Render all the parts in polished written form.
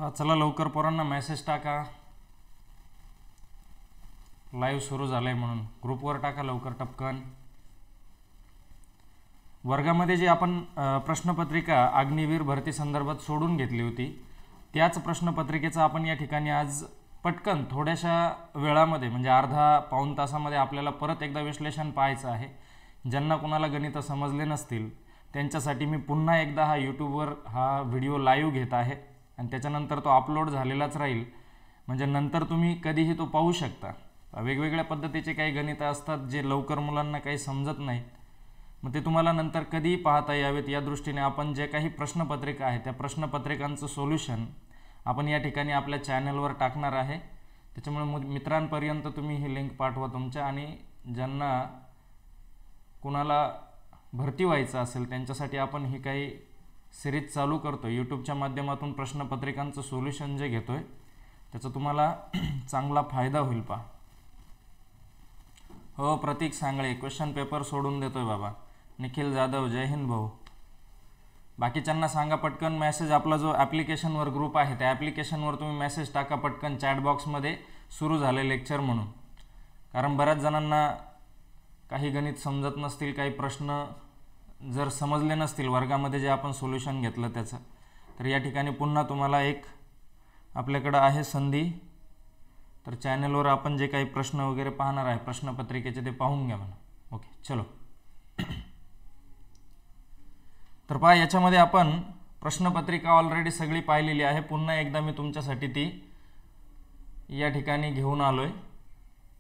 चला लवकर पोरांना मेसेज टाका, लाईव्ह सुरू झालंय म्हणून ग्रुपवर टाका लवकर टपकन. वर्गामध्ये जी आपण प्रश्नपत्रिका अग्निवीर भरती संदर्भात सोडून घेतली होती त्याच प्रश्नपत्रिकेचा आपण या ठिकाणी आज पटकन थोड्याशा वेळामध्ये म्हणजे अर्धा पाऊण तासामध्ये आपल्याला परत एकदा विश्लेषण पाहायचं आहे. ज्यांना कोणाला गणित समजले नसतील त्यांच्यासाठी मी पुन्हा एकदा हा यूट्यूबवर हा व्हिडिओ लाईव्ह घेत आहे आणि त्याच्यानंतर तो अपलोड झालेलाच राहील, म्हणजे नंतर तुम्ही कधीही तो पाहू शकता. वेगवेगळ्या पद्धतीचे काही गणित असतात जे लवकर मुलांना काही समजत नाहीत, मग ते तुम्हाला नंतर कधीही पाहता यावेत या दृष्टीने आपण जे काही प्रश्नपत्रिका आहे त्या प्रश्नपत्रिकांचं सोल्युशन आपण या ठिकाणी आपल्या चॅनलवर टाकणार आहे. त्याच्यामुळे मित्रांपर्यंत तुम्ही ही लिंक पाठवा तुमच्या, आणि ज्यांना कुणाला भरती व्हायचं असेल त्यांच्यासाठी आपण ही काही सिरीज चालू करतो यूट्यूबच्या माध्यमातून. प्रश्नपत्रिकांचं सोल्युशन जे घेतोय त्याचा तुम्हाला चांगला फायदा होईल पहा. हो प्रतीक सांगळे क्वेश्चन पेपर सोडून देतोय बाबा. निखिल जाधव जय हिंद भाऊ. बाकीच्यांना सांगा पटकन मेसेज, आपला जो ॲप्लिकेशनवर ग्रुप आहे त्या ॲप्लिकेशनवर तुम्ही मेसेज टाका पटकन चॅटबॉक्समध्ये सुरू झाले लेक्चर म्हणून. कारण बऱ्याच जणांना काही गणित समजत नसतील, काही प्रश्न जर समजले नसतील वर्गामध्ये जे आपण सोल्युशन घेतलं त्याचं, तर या ठिकाणी पुन्हा तुम्हाला एक आपल्याकडं आहे संधी. तर चॅनलवर आपण जे काही प्रश्न वगैरे पाहणार आहे प्रश्नपत्रिकेचे ते पाहून घ्या म्हणा. ओके चलो. तर पहा याच्यामध्ये आपण प्रश्नपत्रिका ऑलरेडी सगळी पाहिलेली आहे. पुन्हा एकदा मी तुमच्यासाठी ती या ठिकाणी घेऊन आलोय.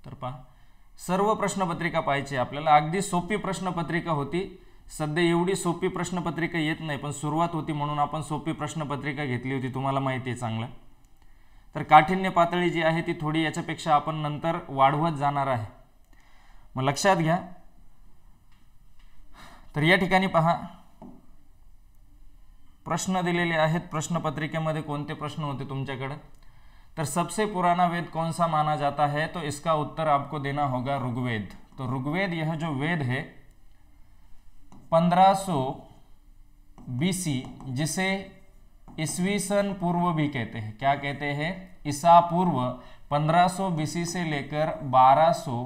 तर पहा सर्व प्रश्नपत्रिका पाहायची आपल्याला. अगदी सोपी प्रश्नपत्रिका होती. सध्या एवढी सोपी प्रश्नपत्रिका येत नाही, पण सुरुवात होती म्हणून आपण सोपी प्रश्नपत्रिका घेतली होती, तुम्हाला माहिती आहे चांगलं. तर काठिण्य पातळी जी आहे ती थोडी याच्यापेक्षा आपण नंतर वाढवत जाणार आहे, मग लक्षात घ्या. तर या ठिकाणी पहा प्रश्न दिलेले आहेत प्रश्नपत्रिकेमध्ये. कोणते प्रश्न होते तुमच्याकडे? तर सबसे पुराना वेद कौन सा माना जाता है, तो इसका उत्तर आपको देना होगा ऋग्वेद. तो ऋग्वेद यह जो वेद है 1500 BC, जिसे ईसवी सन पूर्व भी कहते हैं. क्या कहते हैं? ईसा पूर्व 1500 BC से लेकर 1200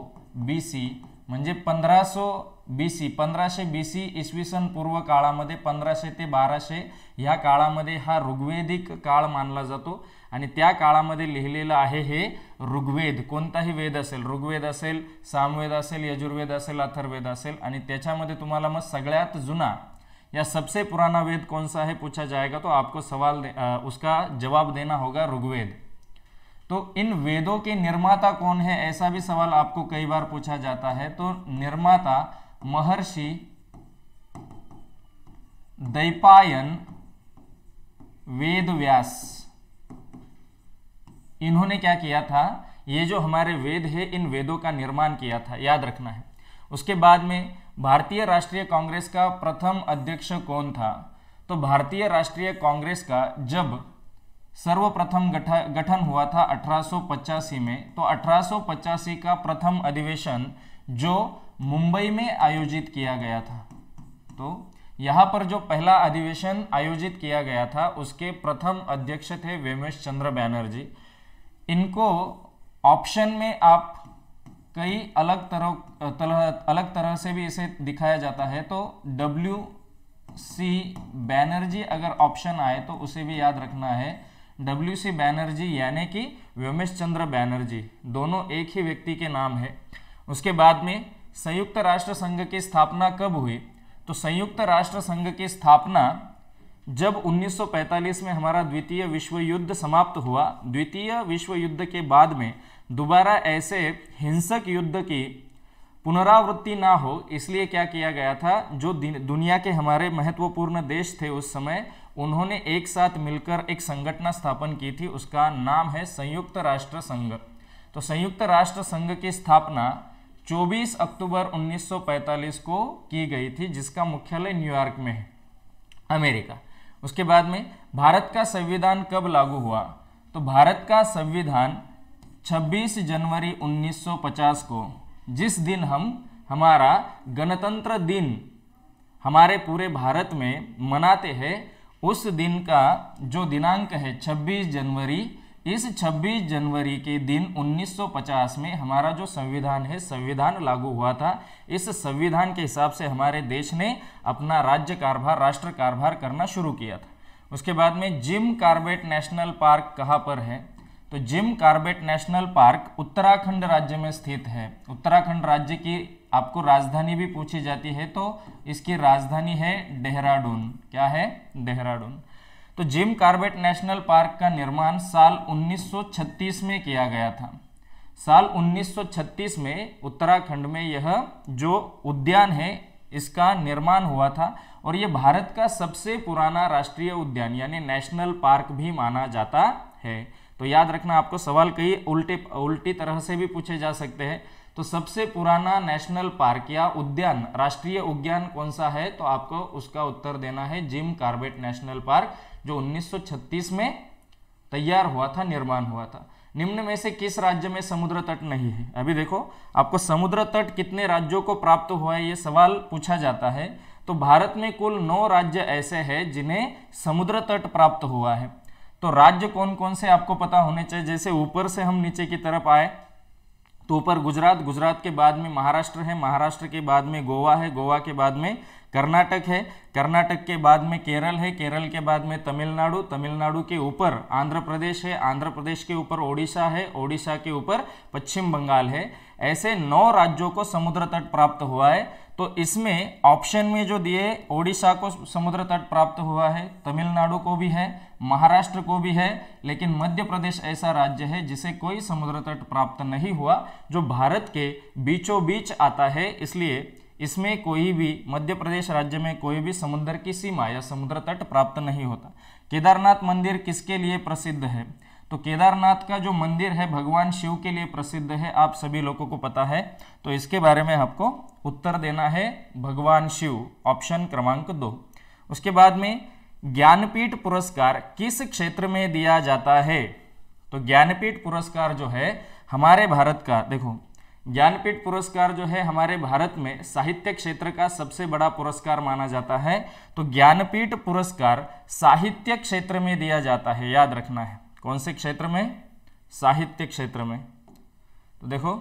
BC म्हणजे 1500 BC 1500 BC इसवी सन पूर्व काळामध्ये 1500 ते 1200 ह्या काळामध्ये हा ऋग्वेदिक काळ मानला जातो. आणि त्या काळामध्ये लिहिलेलं आहे हे ऋग्वेद. कोणताही वेद असेल, ऋग्वेद असेल, सामवेद असेल, यजुर्वेद असेल, अथर्ववेद असेल, आणि त्याच्यामध्ये तुम्हाला मग सगळ्यात जुना या सबसे पुराना वेद कौन सा है पूछा जाएगा तो आपको उसका जवाब देना होगा ऋग्वेद. तो इन वेदों के निर्माता कौन है, ऐसा भी सवाल आपको कई बार पूछा जाता है. तो निर्माता महर्षि दैपायन वेदव्यास, इन्होंने क्या किया था, ये जो हमारे वेद है इन वेदों का निर्माण किया था, याद रखना है. उसके बाद में भारतीय राष्ट्रीय कांग्रेस का प्रथम अध्यक्ष कौन था? तो भारतीय राष्ट्रीय कांग्रेस का जब सर्वप्रथम गठन हुआ था 1885 में, तो 1885 का प्रथम अधिवेशन जो मुंबई में आयोजित किया गया था. तो यहाँ पर जो पहला अधिवेशन आयोजित किया गया था उसके प्रथम अध्यक्ष थे वेमेश चंद्र बैनर्जी. इनको ऑप्शन में आप कई अलग तरह से भी इसे दिखाया जाता है. तो WC बैनर्जी अगर ऑप्शन आए तो उसे भी याद रखना है. WC बैनर्जी यानी कि व्योमेश चंद्र बैनर्जी, दोनों एक ही व्यक्ति के नाम है. उसके बाद में संयुक्त राष्ट्र संघ की स्थापना कब हुई? तो संयुक्त राष्ट्र संघ की स्थापना जब 1945 में हमारा द्वितीय विश्व युद्ध समाप्त हुआ. द्वितीय विश्व युद्ध के बाद में दोबारा ऐसे हिंसक युद्ध की पुनरावृत्ति ना हो, इसलिए क्या किया गया था, जो दुनिया के हमारे महत्वपूर्ण देश थे उस समय, उन्होंने एक साथ मिलकर एक संगठन स्थापन की थी. उसका नाम है संयुक्त राष्ट्र संघ. तो संयुक्त राष्ट्र संघ की स्थापना 24 अक्टूबर 1945 को की गई थी, जिसका मुख्यालय न्यूयॉर्क में है, अमेरिका. उसके बाद में भारत का संविधान कब लागू हुआ? तो भारत का संविधान 26 जनवरी 1950 को, जिस दिन हम हमारा गणतंत्र दिन हमारे पूरे भारत में मनाते हैं, उस दिन का जो दिनांक है 26 जनवरी, इस 26 जनवरी के दिन 1950 में हमारा जो संविधान है, संविधान लागू हुआ था। इस संविधान के हिसाब से हमारे देश ने अपना राज्य कारभार, राष्ट्र कारभार करना शुरू किया था। उसके बाद में जिम कॉर्बेट नेशनल पार्क कहाँ पर है? तो Jim Corbett national park Uttarakhand राज्य में स्थित है। उत्तराखंड राज्य की आपको राजधानी भी पूछी जाती है, तो इसकी राजधानी है देहरादून। क्या है? देहरादून। तो जिम कॉर्बेट नेशनल पार्क का निर्माण साल 1936 में किया गया था। साल 1936 में उत्तराखंड में यह जो उद्यान है इसका निर्माण हुआ था, और ये भारत का सबसे पुराना राष्ट्रीय उद्यान यानी नेशनल पार्क भी माना जाता है। तो याद रखना, आपको सवाल कई उल्टी तरह से भी पूछे जा सकते हैं। तो सबसे पुराना नेशनल पार्क या उद्यान, राष्ट्रीय उद्यान कौन सा है? तो आपको उसका उत्तर देना है जिम कॉर्बेट नेशनल पार्क, जो 1936 में तैयार हुआ था, निर्माण हुआ था। निम्न में से किस राज्य में समुद्र तट नहीं है? अभी देखो, आपको समुद्र तट कितने राज्यों को प्राप्त हुआ है ये सवाल पूछा जाता है। तो भारत में कुल 9 राज्य ऐसे हैं जिन्हें समुद्र तट प्राप्त हुआ है। तो राज्य कौन कौन से आपको पता होने चाहिए। जैसे ऊपर से हम नीचे की तरफ आए तो ऊपर गुजरात, गुजरात के बाद में महाराष्ट्र है, महाराष्ट्र के बाद में गोवा है, गोवा के बाद में कर्नाटक है, कर्नाटक के बाद में केरल है, केरल के बाद में तमिलनाडु, तमिलनाडु के ऊपर आंध्र प्रदेश है, आंध्र प्रदेश के ऊपर ओडिशा है, ओडिशा के ऊपर पश्चिम बंगाल है। ऐसे 9 राज्यों को समुद्र तट प्राप्त हुआ है। तो इसमें ऑप्शन में जो दिए, ओडिशा को समुद्र तट प्राप्त हुआ है, तमिलनाडु को भी है, महाराष्ट्र को भी है, लेकिन मध्य प्रदेश ऐसा राज्य है जिसे कोई समुद्र तट प्राप्त नहीं हुआ, जो भारत के बीचों बीच आता है। इसलिए इसमें कोई भी, मध्य प्रदेश राज्य में कोई भी समुद्र की सीमा या समुद्र तट प्राप्त नहीं होता। केदारनाथ मंदिर किसके लिए प्रसिद्ध है? तो केदारनाथ का जो मंदिर है भगवान शिव के लिए प्रसिद्ध है, आप सभी लोगों को पता है। तो इसके बारे में आपको उत्तर देना है भगवान शिव, ऑप्शन क्रमांक 2। उसके बाद में ज्ञानपीठ पुरस्कार किस क्षेत्र में दिया जाता है? तो ज्ञानपीठ पुरस्कार जो है हमारे भारत का, देखो ज्ञानपीठ पुरस्कार जो है हमारे भारत में साहित्य क्षेत्र का सबसे बड़ा पुरस्कार माना जाता है। तो ज्ञानपीठ पुरस्कार साहित्य क्षेत्र में दिया जाता है, याद रखना है। कौन से क्षेत्र में? साहित्य क्षेत्र में। तो देखो,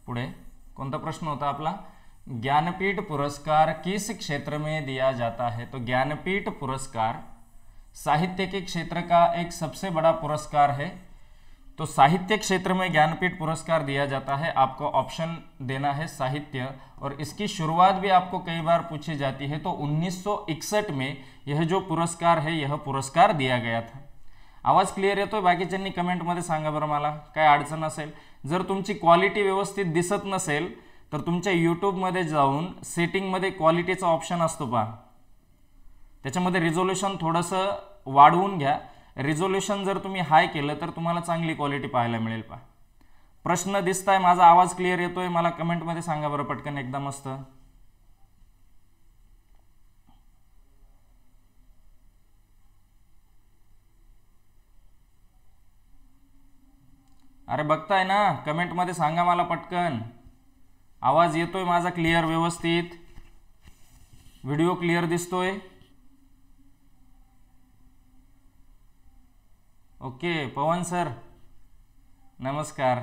पुढे कोणता प्रश्न होता आपला? ज्ञानपीठ पुरस्कार किस क्षेत्र में दिया जाता है? तो ज्ञानपीठ पुरस्कार साहित्य के क्षेत्र का एक सबसे बड़ा पुरस्कार है। तो साहित्य क्षेत्र में ज्ञानपीठ पुरस्कार दिया जाता है। आपको ऑप्शन देना है साहित्य, और इसकी शुरुआत भी आपको कई बार पूछी जाती है। तो 1961 में यह जो पुरस्कार है, यह पुरस्कार दिया गया था। आवाज क्लिअर येतोय? बाकीच्यांनी कमेंटमध्ये सांगा बरं मला, काय अडचण असेल। जर तुमची क्वालिटी व्यवस्थित दिसत नसेल तर तुमच्या यूट्यूबमध्ये जाऊन सेटिंगमध्ये क्वालिटीचा ऑप्शन असतो पहा, त्याच्यामध्ये रिझोल्यूशन थोडंसं वाढवून घ्या। रिझोल्यूशन जर तुम्ही हाय केलं तर तुम्हाला चांगली क्वालिटी पाहायला मिळेल पहा। प्रश्न दिसताय? माझा आवाज क्लिअर येतोय? मला कमेंटमध्ये सांगा बरं पटकन एकदा मस्त। अरे बघताय ना, कमेंटमध्ये सांगा मला पटकन, आवाज येतोय माझा क्लिअर व्यवस्थित? व्हिडिओ क्लिअर दिसतोय? ओके, पवन सर नमस्कार।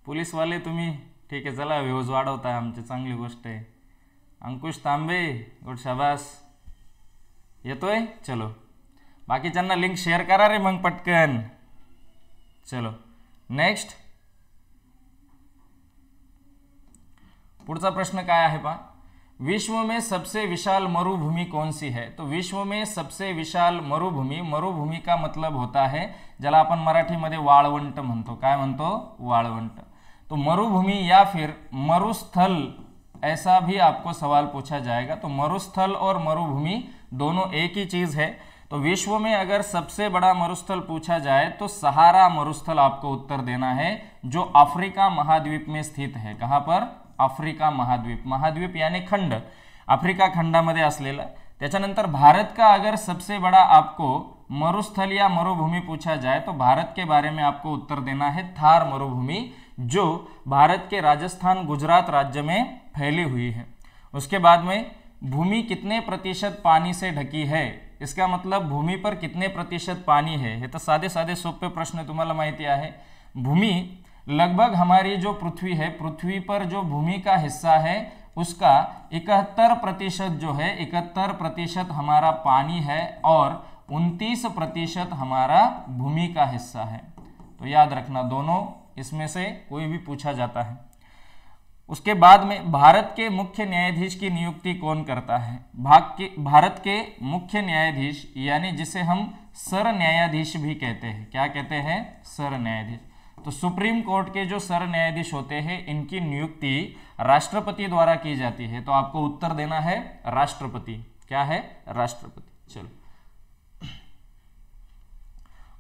पोलीसवाले तुम्ही? ठीक आहे, चला व्ह्यूज वाढवताय आमची, चांगली गोष्ट आहे। अंकुश तांबे, गुड, शाबास। येतोय? चलो, बाकीच्यांना लिंक शेअर करा रे मग पटकन। चलो नेक्स्ट, पुढचा प्रश्न काय आहे पहा, विश्व में सबसे विशाल मरुभूमि कौन सी है? तो विश्व में सबसे विशाल मरुभूमि, मरुभूमि का मतलब होता है ज्याला आपण मराठीमध्ये वाळवंट म्हणतो। काय म्हणतो? वाळवंट। तो मरुभूमि या फिर मरुस्थल, ऐसा भी आपको सवाल पूछा जाएगा। तो मरुस्थल और मरुभूमि दोनों एक ही चीज है। तो विश्व में अगर सबसे बड़ा मरुस्थल पूछा जाए तो सहारा मरुस्थल आपको उत्तर देना है, जो अफ्रीका महाद्वीप में स्थित है। कहां पर? अफ्रीका महाद्वीप। महाद्वीप यानी खंड। आफ्रिका खंडामध्ये असलेला। त्याच्यानंतर भारत का अगर सबसे बड़ा आपको मरुस्थल या मरुभूमि पूछा जाए तो भारत के बारे में आपको उत्तर देना है थार मरुभूमि, जो भारत के राजस्थान गुजरात राज्य में फैली हुई है। उसके बाद में भूमि कितने प्रतिशत पानी से ढकी है, इसका मतलब भूमि पर कितने प्रतिशत पानी है। हे तर साधे साधे सोपे प्रश्न तुम्हाला माहिती आहे। भूमि लगभग हमारी जो पृथ्वी है, पृथ्वी पर जो भूमि का हिस्सा है उसका 71% जो है 71% हमारा पानी है और 29% हमारा भूमि का हिस्सा है। तो याद रखना, दोनों इसमें से कोई भी पूछा जाता है। उसके बाद में भारत के मुख्य न्यायाधीश की नियुक्ति कौन करता है। भारत के मुख्य न्यायाधीश यानी जिसे हम सर न्यायाधीश भी कहते हैं, क्या कहते हैं, सर न्यायाधीश। तो सुप्रीम कोर्ट के जो सर न्यायाधीश होते हैं इनकी नियुक्ति राष्ट्रपति द्वारा की जाती है। तो आपको उत्तर देना है राष्ट्रपति। क्या है, राष्ट्रपति। चलो,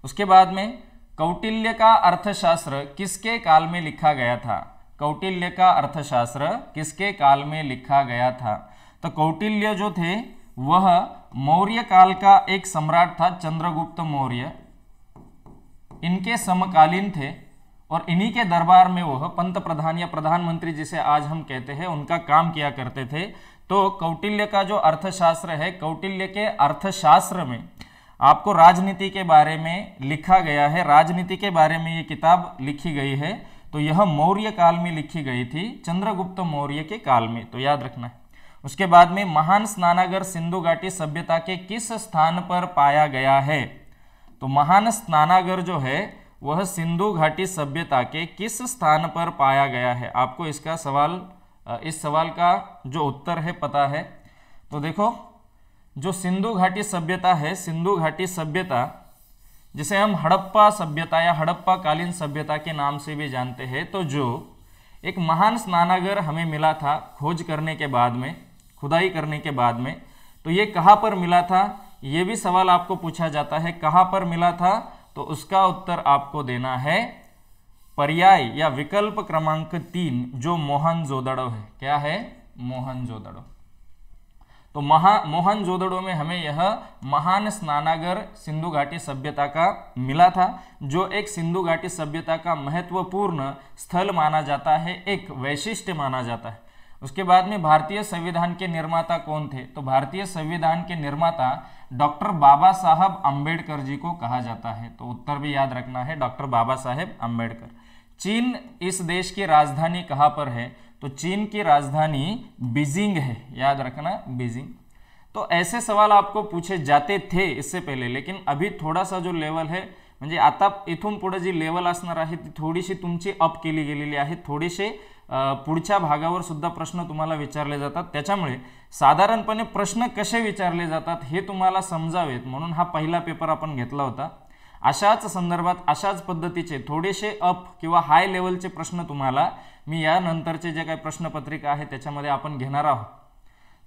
उसके बाद में कौटिल्य का अर्थशास्त्र किसके काल में लिखा गया था। कौटिल्य का अर्थशास्त्र किसके काल में लिखा गया था। तो कौटिल्य जो थे वह मौर्य काल का एक सम्राट था, चंद्रगुप्त मौर्य, इनके समकालीन थे और इन्हीं के दरबार में वह पंत प्रधान या प्रधानमंत्री जिसे आज हम कहते हैं उनका काम किया करते थे। तो कौटिल्य का जो अर्थशास्त्र है, कौटिल्य के अर्थशास्त्र में आपको राजनीति के बारे में लिखा गया है, राजनीति के बारे में ये किताब लिखी गई है। तो यह मौर्य काल में लिखी गई थी, चंद्रगुप्त मौर्य के काल में, तो याद रखना है। उसके बाद में महान स्नानागार सिंधु घाटी सभ्यता के किस स्थान पर पाया गया है। तो महान स्नानागार जो है वह सिंधु घाटी सभ्यता के किस स्थान पर पाया गया है। आपको इसका सवाल, इस सवाल का जो उत्तर है पता है। तो देखो, जो सिंधु घाटी सभ्यता है, सिंधु घाटी सभ्यता जिसे हम हड़प्पा सभ्यता या हड़प्पा कालीन सभ्यता के नाम से भी जानते हैं, तो जो एक महान स्नानागार हमें मिला था खोज करने के बाद में, खुदाई करने के बाद में, तो ये कहाँ पर मिला था, ये भी सवाल आपको पूछा जाता है, कहाँ पर मिला था। तो उसका उत्तर आपको देना है पर्याय या विकल्प क्रमांक 3, जो मोहनजोदड़ो है। क्या है, मोहनजोदड़ो। तो मोहनजोदड़ो में हमें यह महान स्नानागार सिंधु घाटी सभ्यता का मिला था, जो एक सिंधु घाटी सभ्यता का महत्वपूर्ण स्थल माना जाता है, एक वैशिष्ट्य माना जाता है। उसके बाद में भारतीय संविधान के निर्माता कौन थे। तो भारतीय संविधान के निर्माता डॉक्टर बाबा साहब अम्बेडकर जी को कहा जाता है। तो उत्तर भी याद रखना है, डॉक्टर बाबा साहेब अम्बेडकर। चीन इस देश की राजधानी कहाँ पर है। तो चीन की राजधानी बीजिंग है, याद रखना, बीजिंग। तो ऐसे सवाल आपको पूछे जाते थे इससे पहले, लेकिन अभी थोड़ा सा जो लेवल है, म्हणजे आता इथून पुढे जी लेवल असणार आहे ती थोडीशी तुमची अप केली गेलेली आहे। थोडेसे पुढच्या भागावर सुद्धा प्रश्न तुम्हाला विचारले जातात, त्याच्यामुळे साधारणपणे प्रश्न कसे विचारले जातात हे तुम्हाला समजावेत म्हणून हा पहिला पेपर आपण घेतला होता। अशाच संदर्भात अशाच पद्धतीचे थोडेसे अप किंवा हाय लेवलचे प्रश्न तुम्हाला मी या नंतरचे जे काही प्रश्नपत्रिका आहे त्याच्यामध्ये आपण घेणार आहोत।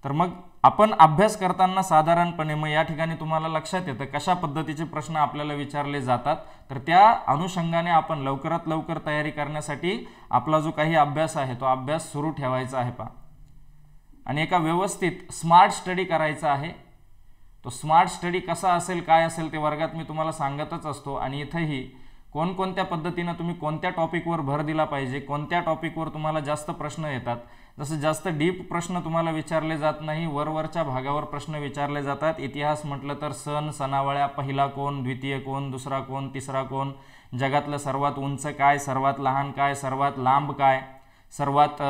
तर मग आपण अभ्यास करताना साधारणपणे मग या ठिकाणी तुम्हाला लक्षात येतं कशा पद्धतीचे प्रश्न आपल्याला विचारले जातात, तर त्या अनुषंगाने आपण लवकरात लवकर तयारी करण्यासाठी आपला जो काही अभ्यास आहे तो अभ्यास सुरू ठेवायचा आहे पहा, आणि एका व्यवस्थित स्मार्ट स्टडी करायचा आहे। तो स्मार्ट स्टडी कसा असेल काय असेल ते वर्गात मी तुम्हाला सांगतच असतो, आणि इथेही कोणकोणत्या पद्धतीने तुम्ही कोणत्या टॉपिकवर भर दिला पाहिजे, कोणत्या टॉपिकवर तुम्हाला जास्त प्रश्न येतात। जसं जास्त डीप प्रश्न तुम्हाला विचारले जात नाही, वरवरच्या भागावर प्रश्न विचारले जातात। इतिहास म्हटलं तर सण सणावळ्या, पहिला कोण, द्वितीय कोण, दुसरा कोण, तिसरा कोण, जगातलं सर्वात उंच काय, सर्वात लहान काय, सर्वात लांब काय, सर्वात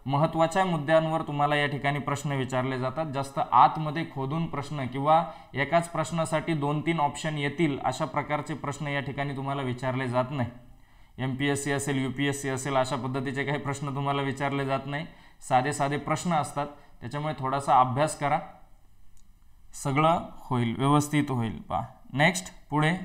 महत्त्वाच्या मुद्द्यांवर तुम्हाला या ठिकाणी प्रश्न विचारले जातात। जास्त आतमध्ये खोदून प्रश्न किंवा एकाच प्रश्नासाठी 2-3 ऑप्शन येतील अशा प्रकारचे प्रश्न या ठिकाणी तुम्हाला विचारले जात नाही। एमपीएससी असेल, यूपीएससी असेल, अशा पद्धतीचे काही प्रश्न तुम्हाला विचारले जात नाही, साधे साधे प्रश्न असतात। त्याच्यामुळे थोडासा अभ्यास करा, सगळं होईल, व्यवस्थित होईल। पहा नेक्स्ट, पुढे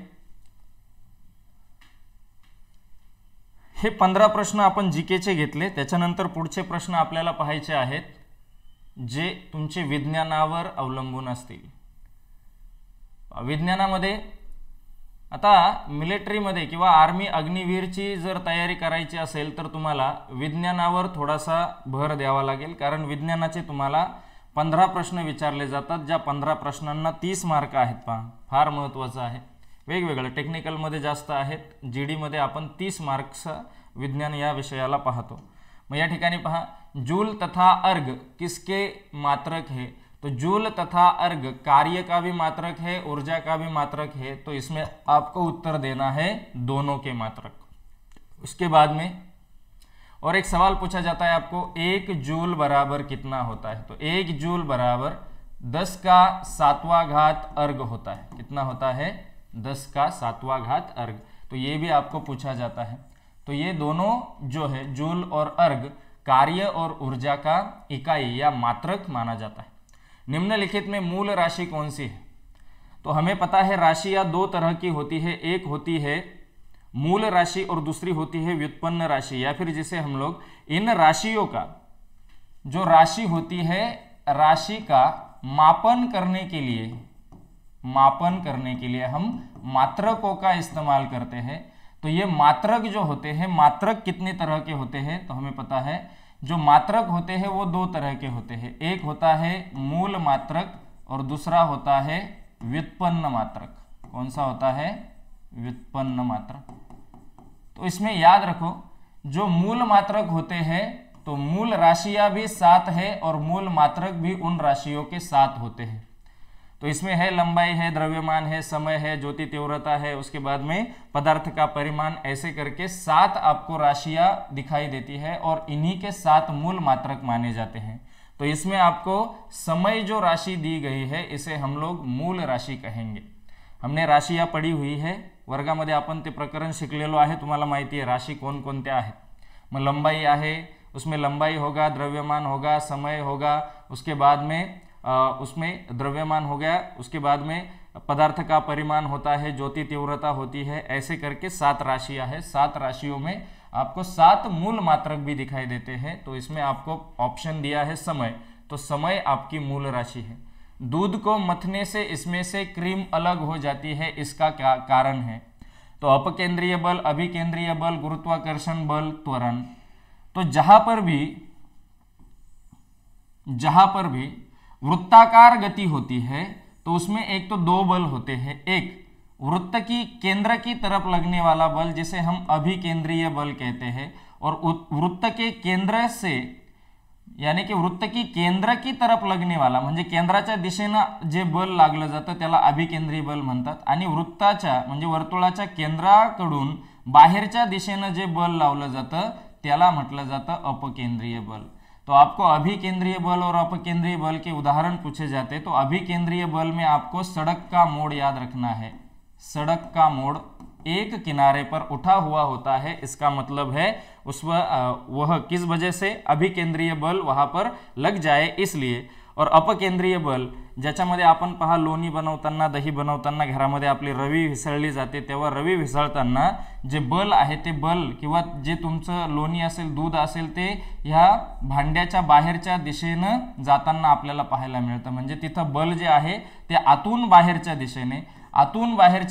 हे 15 प्रश्न आपण जीकेचे घेतले। त्याच्यानंतर पुढचे प्रश्न आपल्याला पाहायचे आहेत जे तुमचे विज्ञानावर अवलंबून असतील। विज्ञानामध्ये आता मिलिटरीमध्ये किंवा आर्मी अग्निवीरची जर तयारी करायची असेल तर तुम्हाला विज्ञानावर थोडासा भर द्यावा लागेल, कारण विज्ञानाचे तुम्हाला 15 प्रश्न विचारले जातात, ज्या 15 प्रश्नांना 30 मार्क आहेत. पहा, फार महत्त्वाचं आहे. वेगवेगळं टेक्निकलमध्ये जास्त आहेत, GD मध्ये आपण 30 मार्क्स विज्ञान या विषयाला पाहतो. मग या ठिकाणी पहा, जूल तथा अर्घ किसके मात्रक है? तो जूल तथा अर्घ कार्य का भी मात्रक है, ऊर्जा का भी मात्रक है. तो इसमें आपको उत्तर देना है दोनों के मात्रक. उसके बाद में और एक सवाल पूछा जाता है आपको, 1 जूल बराबर कितना होता है? तो 1 जूल बराबर 10 का 7वां घात अर्घ होता है. कितना होता है? 10 का 7वां घात अर्घ. तो ये भी आपको पूछा जाता है. तो ये दोनों जो है जूल और अर्घ कार्य और ऊर्जा का इकाई या मात्रक माना जाता है. निम्नलिखित में मूल राशि कौन सी है? तो हमें पता है राशियां 2 तरह की होती है. एक होती है मूल राशि और दूसरी होती है व्युत्पन्न राशि, या फिर जिसे हम लोग इन राशियों का, जो राशि होती है, राशि का मापन करने के लिए हम मात्रकों का इस्तेमाल करते हैं. तो ये मात्रक जो होते हैं, मात्रक कितने तरह के होते हैं? तो हमें पता है जो मात्रक होते हैं वो 2 तरह के होते हैं. एक होता है मूल मात्रक और दूसरा होता है व्युत्पन्न मात्रक. कौन सा होता है? व्युत्पन्न मात्रक. तो इसमें याद रखो, जो मूल मात्रक होते हैं तो मूल राशियां भी साथ है और मूल मात्रक भी उन राशियों के साथ होते हैं. तो इसमें है लंबाई है, द्रव्यमान है, समय है, ज्योति तीव्रता है, उसके बाद में पदार्थ का परिमाण, ऐसे करके 7 आपको राशियां दिखाई देती है और इन्हीं के 7 मूल मात्रक माने जाते हैं. तो इसमें आपको समय जो राशि दी गई है इसे हम लोग मूल राशि कहेंगे. हमने राशियां पढ़ी हुई है, वर्गामध्ये आपण ते प्रकरण शिकलेलो आहे, तुम्हाला माहिती आहे राशि कोणकोणत्या आहेत. मग लंबाई आहे, उसमें लंबाई होगा, द्रव्यमान होगा, समय होगा, उसके बाद में उसमें द्रव्यमान हो गया, उसके बाद में पदार्थ का परिमाण होता है, ज्योति तीव्रता होती है, ऐसे करके 7 राशियां हैं. 7 राशियों में आपको 7 मूल मात्रक भी दिखाई देते हैं. तो इसमें आपको ऑप्शन दिया है समय, तो समय आपकी मूल राशि है. दूध को मथने से इसमें से क्रीम अलग हो जाती है, इसका क्या कारण है? तो अपकेंद्रीय बल, अभिकेंद्रीय बल, गुरुत्वाकर्षण बल, त्वरण. तो जहां पर भी वृत्ताकार गति होती है तो उसमें एक तो 2 बल होते हैं. एक वृत्त की केंद्र की तरफ लगने वाला बल जिसे हम अभिकेंद्रीय बल कहते हैं, और वृत्त के केंद्र से, यानी की वृत्त की केंद्र की तरफ लगने वाला म्हणजे केंद्राच्या दिशेनं जे बल लागलं जातं त्याला अभिकेंद्रीय बल म्हणतात. आणि वृत्ताच्या म्हणजे वर्तुळाच्या केंद्राकडून बाहेरच्या दिशेनं जे बल लावलं जातं त्याला म्हटलं जातं अपकेंद्रीय बल. तो आपको अभिकेंद्रीय बल और अपकेंद्रीय बल के उदाहरण पूछे जाते हैं. तो अभिकेंद्रीय बल में आपको सड़क का मोड़ याद रखना है. सड़क का मोड़ एक किनारे पर उठा हुआ होता है, इसका मतलब है वह किस वजह से अभिकेंद्रीय बल वहां पर लग जाए इसलिए. और अपकेंद्रीय बल ज्याच्यामध्ये आपण पहा लोणी बनवताना, दही बनवताना घरामध्ये आपली रवी विसळली जाते, तेव्हा रवी विसळताना जे बल आहे ते बल किंवा जे तुमचं लोणी असेल, दूध असेल, ते ह्या भांड्याच्या बाहेरच्या दिशेनं जाताना आपल्याला पाहायला मिळतं. म्हणजे तिथं बल जे आहे ते आतून बाहेरच्या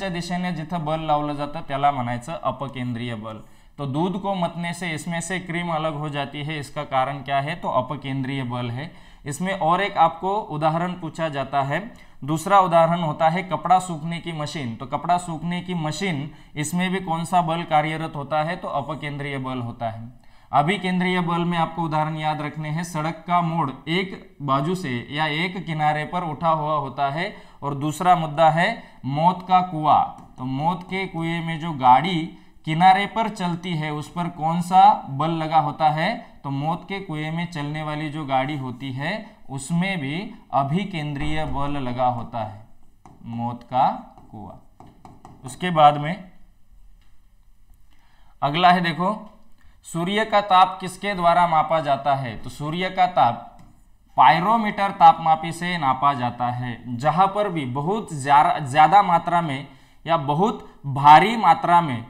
दिशेने जिथं बल लावलं जातं त्याला म्हणायचं अपकेंद्रीय बल. तो दूध को मतने से इसमें से क्रीम अलग हो जाती है, इसका कारण क्या है? तो अपकेंद्रीय बल है. इसमें और एक आपको उदाहरण पूछा जाता है. दूसरा उदाहरण होता है कपड़ा सूखने की मशीन. तो कपड़ा सूखने की मशीन, इसमें भी कौन सा बल कार्यरत होता है? तो अपकेंद्रीय बल होता है. अभिकेंद्रीय बल में आपको उदाहरण याद रखने हैं. सड़क का मोड़ एक बाजू से या एक किनारे पर उठा हुआ होता है. और दूसरा मुद्दा है मौत का कुआं. तो मौत के कुएं में जो गाड़ी किनारे पर चलती है उस पर कौन सा बल लगा होता है? तो मौत के कुएं में चलने वाली जो गाड़ी होती है उसमें भी अभिकेंद्रीय बल लगा होता है, मौत का कुआं. उसके बाद में अगला है, देखो सूर्य का ताप किसके द्वारा मापा जाता है? तो सूर्य का ताप पायरोमीटर तापमापी से नापा जाता है. जहां पर भी बहुत ज्यादा मात्रा में या बहुत भारी मात्रा में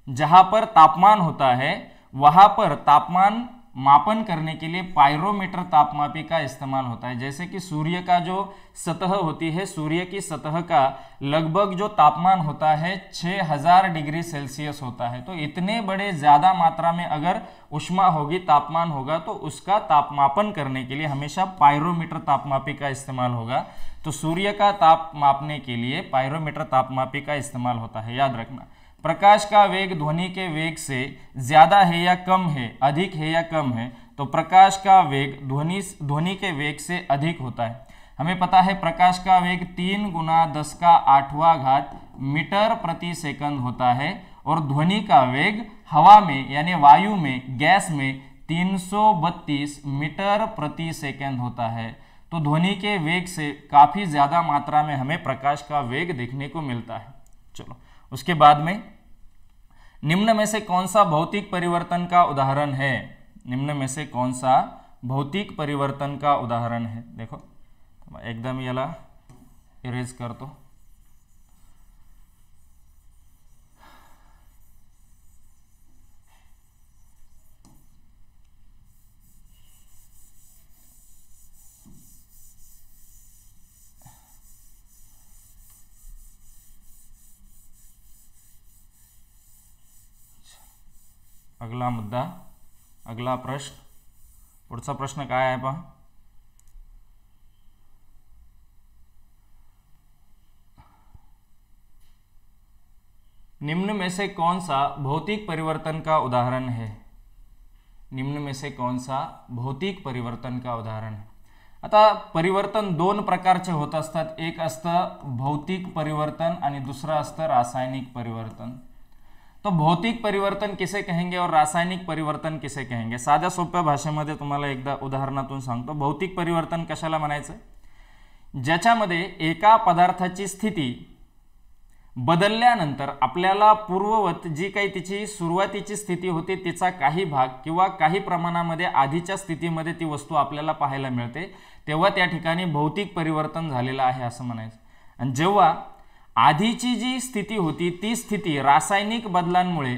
जहां पर तापमान होता है वहां पर तापमान मापन करने के लिए पायरोमीटर तापमापी का इस्तेमाल होता है। जैसे कि सूर्य का जो सतह होती है, सूर्य की सतह का लगभग जो तापमान होता है 6000 डिग्री सेल्सियस होता है। तो इतने बड़े ज़्यादा मात्रा में अगर उष्मा होगी, तापमान होगा, तो उसका तापमापन करने के लिए हमेशा पायरोमीटर तापमापी का इस्तेमाल होगा। तो सूर्य का ताप मापने के लिए पायरोमीटर तापमापी का इस्तेमाल होता है, याद रखना। प्रकाश का वेग ध्वनि के वेग से ज्यादा है या कम है, अधिक है या कम है, तो प्रकाश का वेग ध्वनि के वेग से अधिक होता है। हमें पता है प्रकाश का वेग 3 गुना 10⁸ मीटर प्रति सेकंड होता है और ध्वनि का वेग हवा में यानी वायु में, गैस में 332 मीटर प्रति सेकंड होता है। तो ध्वनि के वेग से काफी ज्यादा मात्रा में हमें प्रकाश का वेग देखने को मिलता है। चलो, उसके बाद में निम्न में से कौन सा भौतिक परिवर्तन का उदाहरण है? निम्न में से कौन सा भौतिक परिवर्तन का उदाहरण है? देखो एकदम याला इरेज करतो। अगला मुद्दा, अगला प्रश्न, पुढचा प्रश्न काय आहे पहा। निम्न में से कौन सा भौतिक परिवर्तन का उदाहरण है? निम्न में से कौन सा भौतिक परिवर्तन का उदाहरण है? आता परिवर्तन दोन प्रकारचे होत असतात, एक असतं भौतिक परिवर्तन आणि दुसरं असतं रासायनिक परिवर्तन। तो भौतिक परिवर्तन किसे कहेंगे और रासायनिक परिवर्तन किसे कहेंगे? साध्या सोप्या भाषेमध्ये तुम्हाला एकदा उदाहरणातून सांगतो। भौतिक परिवर्तन कशाला म्हणायचं? ज्याच्यामध्ये एका पदार्थाची स्थिती बदलल्यानंतर आपल्याला पूर्ववत जी काही तिची सुरुवातीची स्थिती होती तिचा काही भाग किंवा काही प्रमाणामध्ये आधीच्या स्थितीमध्ये ती वस्तू आपल्याला पाहायला मिळते, तेव्हा त्या ठिकाणी भौतिक परिवर्तन झालेलं आहे असं म्हणायचं। आणि जेव्हा आधीची जी स्थिती होती ती स्थिती रासायनिक बदलांमुळे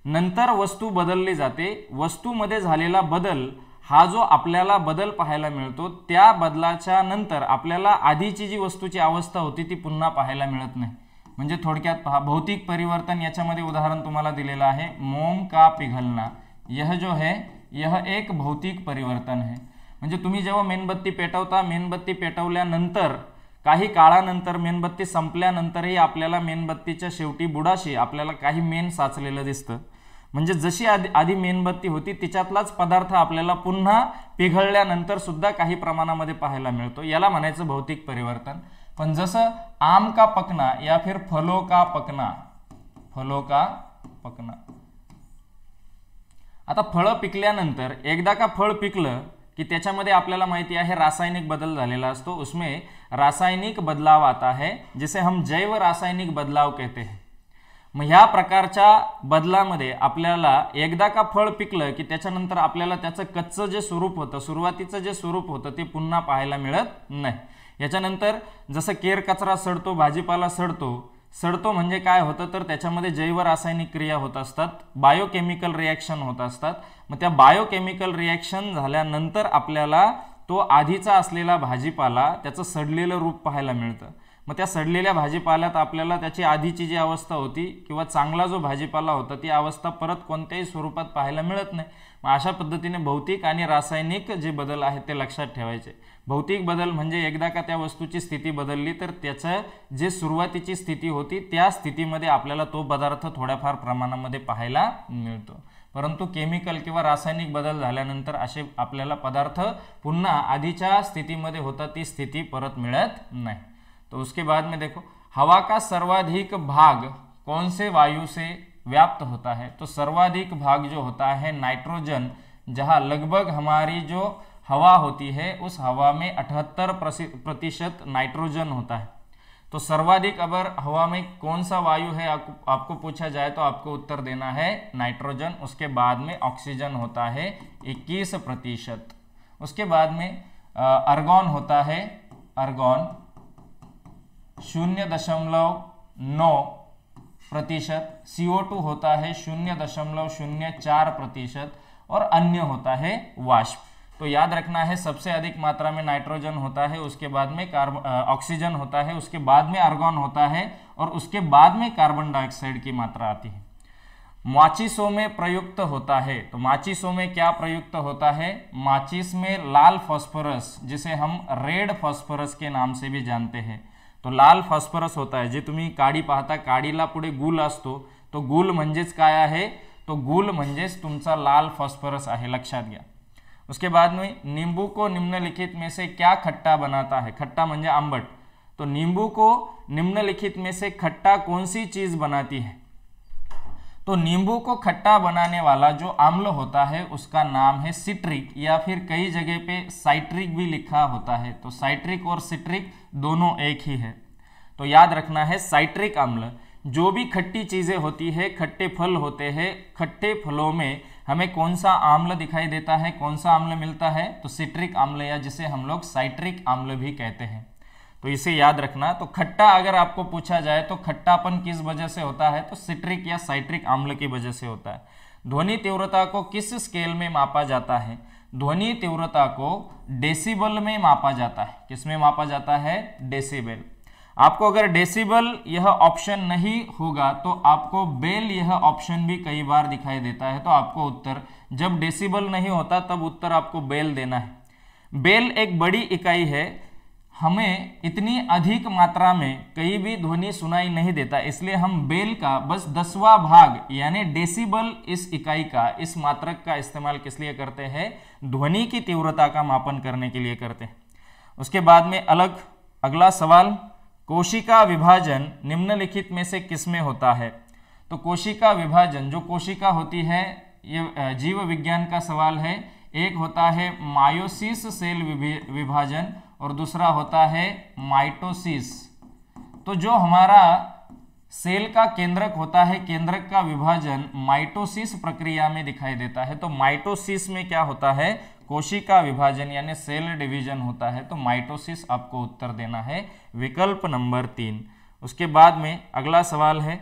नंतर वस्तू बदलली जाते, वस्तूमध्ये झालेला बदल हा जो आपल्याला बदल पाहायला मिळतो, त्या बदलाच्या नंतर आपल्याला आधीची जी वस्तूची अवस्था होती ती पुन्हा पाहायला मिळत नाही। म्हणजे थोडक्यात पहा, भौतिक परिवर्तन याच्यामध्ये उदाहरण तुम्हाला दिलेलं आहे, मोम का पिघलना, यह जो है यह एक भौतिक परिवर्तन है। म्हणजे तुम्ही जेव्हा मेणबत्ती पेटवता, मेणबत्ती पेटवल्यानंतर काही काळानंतर मेणबत्ती संपल्यानंतरही आपल्याला मेणबत्तीच्या शेवटी बुडाशी आपल्याला काही मेण साचलेलं दिसतं। म्हणजे जशी आधी मेणबत्ती होती तिच्यातलाच पदार्थ आपल्याला पुन्हा पिघळल्यानंतर सुद्धा काही प्रमाणामध्ये पाहायला मिळतो, याला म्हणायचं भौतिक परिवर्तन। पण जसं आम का पकना या फिर फलों का पकना, फलों का पकना, आता फळ पिकल्यानंतर एकदा का फळ पिकलं कि त्याच्यामध्ये आपल्याला माहिती आहे रासायनिक बदल झालेला असतो, उसमें रासायनिक बदलाव आता है जिसे हम जैव रासायनिक बदलाव कहते हैं। मग ह्या प्रकारच्या बदलामध्ये आपल्याला एकदा का फळ पिकलं की त्याच्यानंतर आपल्याला त्याचं कच्चं जे स्वरूप होतं, सुरुवातीचं जे स्वरूप होतं ते पुन्हा पाहायला मिळत नाही। याच्यानंतर जसं केर कचरा सडतो, भाजीपाला सडतो म्हणजे काय होतं तर त्याच्यामध्ये जैव रासायनिक क्रिया होत असतात, बायोकेमिकल रिएक्शन होत असतात। मग त्या बायोकेमिकल रिएक्शन झाल्यानंतर आपल्याला तो आधीचा असलेला भाजीपाला त्याचं सडलेलं रूप पाहायला मिळतं। मग त्या सडलेल्या भाजीपाल्यात आपल्याला त्याची आधीची जी अवस्था होती किंवा चांगला जो भाजीपाला होता ती अवस्था परत कोणत्याही स्वरूपात पाहायला मिळत नाही। मग अशा पद्धतीने भौतिक आणि रासायनिक जे बदल आहेत ते लक्षात ठेवायचे। भौतिक बदल म्हणजे एकदा का त्या वस्तूची स्थिती बदलली तर त्याचं जे सुरुवातीची स्थिती होती त्या स्थितीमध्ये आपल्याला तो पदार्थ थोड्याफार प्रमाणामध्ये पाहायला मिळतो, परंतु केमिकल किंवा रासायनिक बदल झाल्यानंतर असे आपल्याला पदार्थ पुन्हा आधीच्या स्थितीमध्ये होता ती स्थिती परत मिळत नहीं। तो उसके बाद में देखो, हवा का सर्वाधिक भाग कौन से वायु से व्याप्त होता है? तो सर्वाधिक भाग जो होता है नाइट्रोजन, जहां लगभग हमारी जो हवा होती है उस हवा में 78% नाइट्रोजन होता है। तो सर्वाधिक अगर हवा में कौन सा वायु है आपको पूछा जाए तो आपको उत्तर देना है नाइट्रोजन। उसके बाद में ऑक्सीजन होता है 21%। उसके बाद में अर्गॉन होता है, अर्गॉन 0.9%, CO2 होता है 0.04%, और अन्य होता है वाष्प। तो याद रखना है सबसे अधिक मात्रा में नाइट्रोजन होता है, उसके बाद में ऑक्सीजन होता है, उसके बाद में आर्गन होता है और उसके बाद में कार्बन डाइऑक्साइड की मात्रा आती है। माचिसों में प्रयुक्त होता है, तो माचिसों में क्या प्रयुक्त होता है? माचिस में लाल फास्फोरस, जिसे हम रेड फास्फोरस के नाम से भी जानते हैं, तो लाल फास्फोरस होता है। जे तुम्ही काडी पाहता, काडीला पुढे गुल असतो, तो गुल म्हणजेच काय आहे? तो गुल म्हणजेच तुमचा लाल फास्फोरस आहे, लक्षात घ्या। उसके बाद में नींबू को निम्नलिखित में से क्या खट्टा बनाता है? खट्टा म्हणजे आंबट, तो नींबू को निम्नलिखित में से खट्टा कौन सी चीज बनाती है? तो नींबू को खट्टा बनाने वाला जो अम्ल होता है उसका नाम है सिट्रिक, या फिर कई जगह पे साइट्रिक भी लिखा होता है। तो साइट्रिक और सिट्रिक दोनों एक ही है, तो याद रखना है साइट्रिक अम्ल। जो भी खट्टी चीजें होती है, खट्टे फल होते हैं, खट्टे फलों में हमें कौन सा आम्ल दिखाई देता है, कौन सा अम्ल मिलता है? तो सिट्रिक अम्ल, या जिसे हम लोग साइट्रिक अम्ल भी कहते हैं। तो इसे याद रखना। तो खट्टा अगर आपको पूछा जाए तो खट्टापन किस वजह से होता है? तो सिट्रिक या साइट्रिक अम्ल की वजह से होता है। ध्वनि तीव्रता को किस स्केल में मापा जाता है? ध्वनि तीव्रता को डेसिबल में मापा जाता है। किस में मापा जाता है? डेसिबल। आपको अगर डेसिबल यह ऑप्शन नहीं होगा तो आपको बेल यह ऑप्शन भी कई बार दिखाई देता है। तो आपको उत्तर, जब डेसिबल नहीं होता तब उत्तर आपको बेल देना है। बेल एक बड़ी इकाई है, हमें इतनी अधिक मात्रा में कहीं भी ध्वनि सुनाई नहीं देता, इसलिए हम बेल का बस 10वां भाग यानी डेसिबल इस इकाई का, इस मात्रक का इस्तेमाल किस लिए करते हैं? ध्वनि की तीव्रता का मापन करने के लिए करते हैं। उसके बाद में अगला सवाल, कोशिका विभाजन निम्नलिखित में से किसमें होता है? तो कोशिका विभाजन, जो कोशिका होती है, ये जीव विज्ञान का सवाल है। एक होता है मायोसिस सेल विभाजन और दूसरा होता है माइटोसिस। तो जो हमारा सेल का केंद्रक होता है, केंद्रक का विभाजन माइटोसिस प्रक्रिया में दिखाई देता है। तो माइटोसिस में क्या होता है? कोशिका विभाजन यानी सेल डिवीजन होता है। तो माइटोसिस आपको उत्तर देना है, विकल्प नंबर 3। उसके बाद में अगला सवाल है,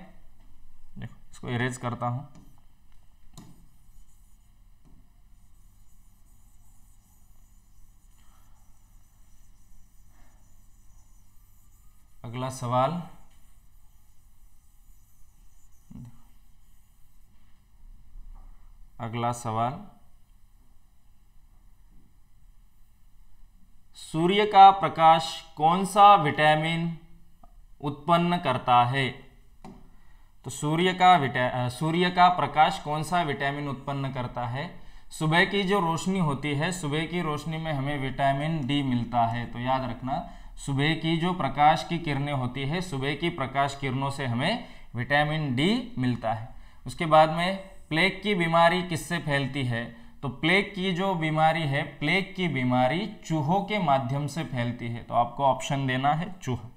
देखो इसको इरेज करता हूं। अगला सवाल, सूर्य का प्रकाश कौन सा विटामिन उत्पन्न करता है? तो सूर्य का प्रकाश कौन सा विटामिन उत्पन्न करता है? सुबह की जो रोशनी होती है, सुबह की रोशनी में हमें विटामिन डी मिलता है। तो याद रखना, सुबह की जो प्रकाश की किरणें होती है, सुबह की प्रकाश किरणों से हमें विटामिन डी मिलता है। उसके बाद में प्लेग की बीमारी किससे फैलती है? तो प्लेग की जो बीमारी है, प्लेग की बीमारी चूहों के माध्यम से फैलती है। तो आपको ऑप्शन देना है चूहा।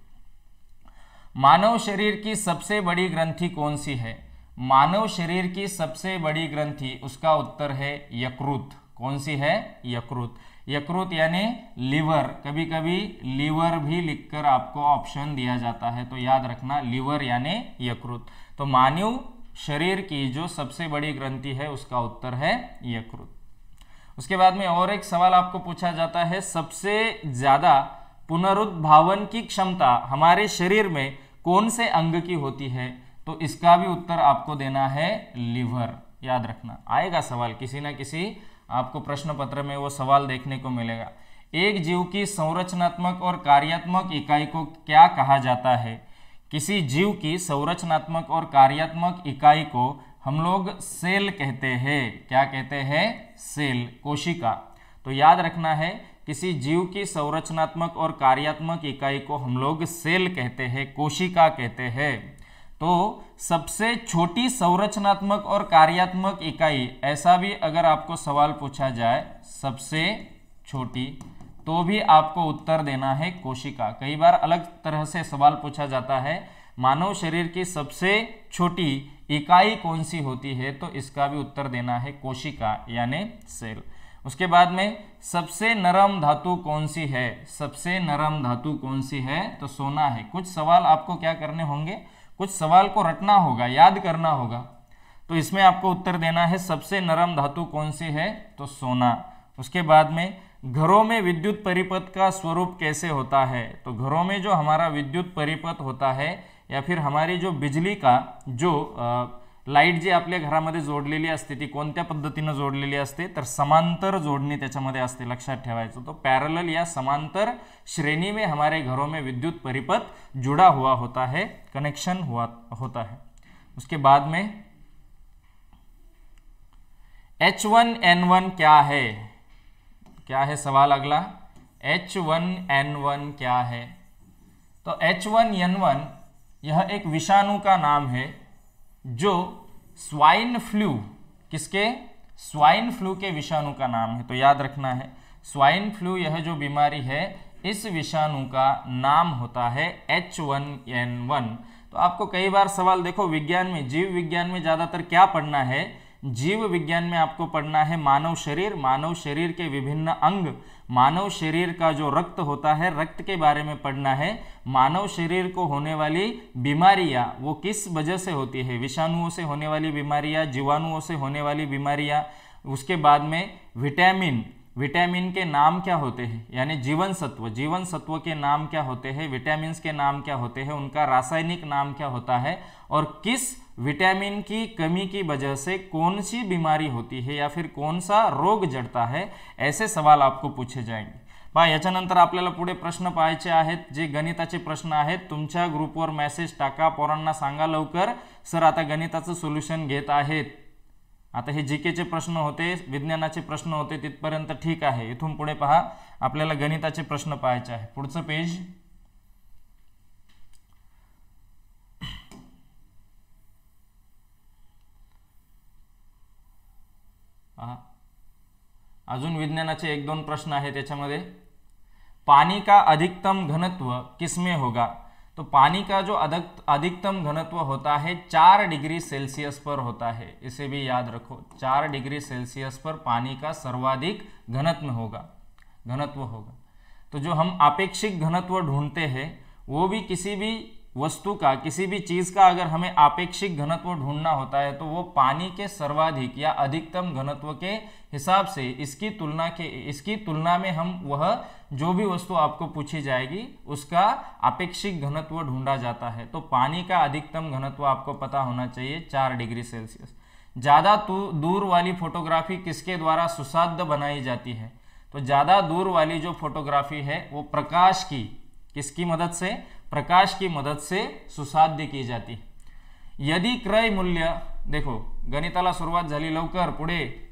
मानव शरीर की सबसे बड़ी ग्रंथि कौन सी है? मानव शरीर की सबसे बड़ी ग्रंथि, उसका उत्तर है यकृत। कौन सी है? यकृत। यकृत यानी लीवर, कभी कभी लीवर भी लिखकर आपको ऑप्शन दिया जाता है। तो याद रखना, लीवर यानी यकृत। तो मानव शरीर की जो सबसे बड़ी ग्रंथि है उसका उत्तर है यकृत। उसके बाद में और एक सवाल आपको पूछा जाता है, सबसे ज्यादा पुनरुद्भावन की क्षमता हमारे शरीर में कौन से अंग की होती है? तो इसका भी उत्तर आपको देना है लीवर। याद रखना, आएगा सवाल, किसी ना किसी आपको प्रश्न पत्र में वो सवाल देखने को मिलेगा। एक जीव की संरचनात्मक और कार्यात्मक इकाई को क्या कहा जाता है? किसी जीव की संरचनात्मक और कार्यात्मक इकाई को हम लोग सेल कहते हैं। क्या कहते हैं? सेल, कोशिका। तो याद रखना है, किसी जीव की संरचनात्मक और कार्यात्मक इकाई को हम लोग सेल कहते हैं, कोशिका कहते हैं। तो सबसे छोटी संरचनात्मक और कार्यात्मक इकाई, ऐसा भी अगर आपको सवाल पूछा जाए सबसे छोटी, तो भी आपको उत्तर देना है कोशिका। कई बार अलग तरह से सवाल पूछा जाता है, मानव शरीर की सबसे छोटी इकाई कौन सी होती है? तो इसका भी उत्तर देना है कोशिका यानी सेल। उसके बाद में सबसे नरम धातु कौन सी है? सबसे नरम धातु कौन सी है? तो सोना है। कुछ सवाल आपको क्या करने होंगे, कुछ सवाल को रटना होगा, याद करना होगा। तो इसमें आपको उत्तर देना है सबसे नरम धातु कौन सी है, तो सोना। उसके बाद में घरों में विद्युत परिपथ का स्वरूप कैसे होता है, तो घरों में जो हमारा विद्युत परिपथ होता है या फिर हमारी जो बिजली का जो लाईट जी आपल्या घरामध्ये जोडलेली असते ती कोणत्या पद्धतीने जोडलेली असते, तर समांतर जोडणी त्याच्यामध्ये असते, लक्षात ठेवायचं। तो पैरेलल या समांतर श्रेणी में हमारे घरों में विद्युत परिपथ जुड़ा हुआ होता है, कनेक्शन हुआ होता है। उसके बाद में H1N1 क्या है, क्या है सवाल अगला, H1N1 क्या है, तो H1N1 यह एक विषाणु का नाम है जो स्वाइन फ्लू, किसके, स्वाइन फ्लू के विषाणु का नाम है। तो याद रखना है स्वाइन फ्लू यह जो बीमारी है इस विषाणु का नाम होता है H1N1। तो आपको कई बार सवाल देखो विज्ञान में, जीव विज्ञान में ज्यादातर क्या पढ़ना है, जीव विज्ञान में आपको पढ़ना है मानव शरीर, मानव शरीर के विभिन्न अंग, मानव शरीर का जो रक्त होता है रक्त के बारे में पढ़ना है, मानव शरीर को होने वाली बीमारियां वो किस वजह से होती है, विषाणुओं से होने वाली बीमारियां, जीवाणुओं से होने वाली बीमारियां। उसके बाद में विटामिन, विटामिन के नाम क्या होते हैं, यानी जीवन सत्व, जीवन सत्व के नाम क्या होते हैं, विटामिन के नाम क्या होते हैं, उनका रासायनिक नाम क्या होता है, और किस विटामिन की कमी की वजह से कौन सी बीमारी होती है या फिर कौन सा रोग जडता है, ऐसे सवाल आपको पूछे जाएंगे। पहा याच्यानंतर आपल्याला पुढे प्रश्न पाहायचे आहेत, जे गणिताचे प्रश्न आहेत। तुमच्या ग्रुपवर मेसेज टाका, पोरांना सांगा लवकर सर आता गणिताचं सोल्युशन घेत आहेत। आता हे जीकेचे प्रश्न होते, विज्ञानाचे प्रश्न होते तिथपर्यंत ठीक आहे, इथून पुढे पहा आपल्याला गणिताचे प्रश्न पाहायचे आहे। पुढचं पेज, अजून विज्ञानाचे एक दोन प्रश्न आहे त्याच्यामध्ये। पानी का अधिकतम घनत्व किसमें होगा, तो पानी का जो अधिकतम घनत्व होता है 4 डिग्री सेल्सियस पर होता है, इसे भी याद रखो, 4 डिग्री सेल्सियस पर पानी का सर्वाधिक घनत्व होगा। तो जो हम आपेक्षिक घनत्व ढूंढते हैं वो भी किसी भी वस्तु का, किसी भी चीज का अगर हमें आपेक्षिक घनत्व ढूंढना होता है तो वो पानी के सर्वाधिक या अधिकतम घनत्व के हिसाब से इसकी तुलना में हम वह जो भी वस्तु आपको पूछी जाएगी उसका आपेक्षिक घनत्व ढूंढा जाता है। तो पानी का अधिकतम घनत्व आपको पता होना चाहिए 4 डिग्री सेल्सियस। ज्यादा दूर वाली फोटोग्राफी किसके द्वारा सुसाध्य बनाई जाती है, तो ज्यादा दूर वाली जो फोटोग्राफी है वो प्रकाश की, किसकी मदद से, प्रकाश की मदद से सुसाध्य की जाती। यदि क्रय मूल्य, देखो गणिताला सुरुवात झाली लवकर, पुढे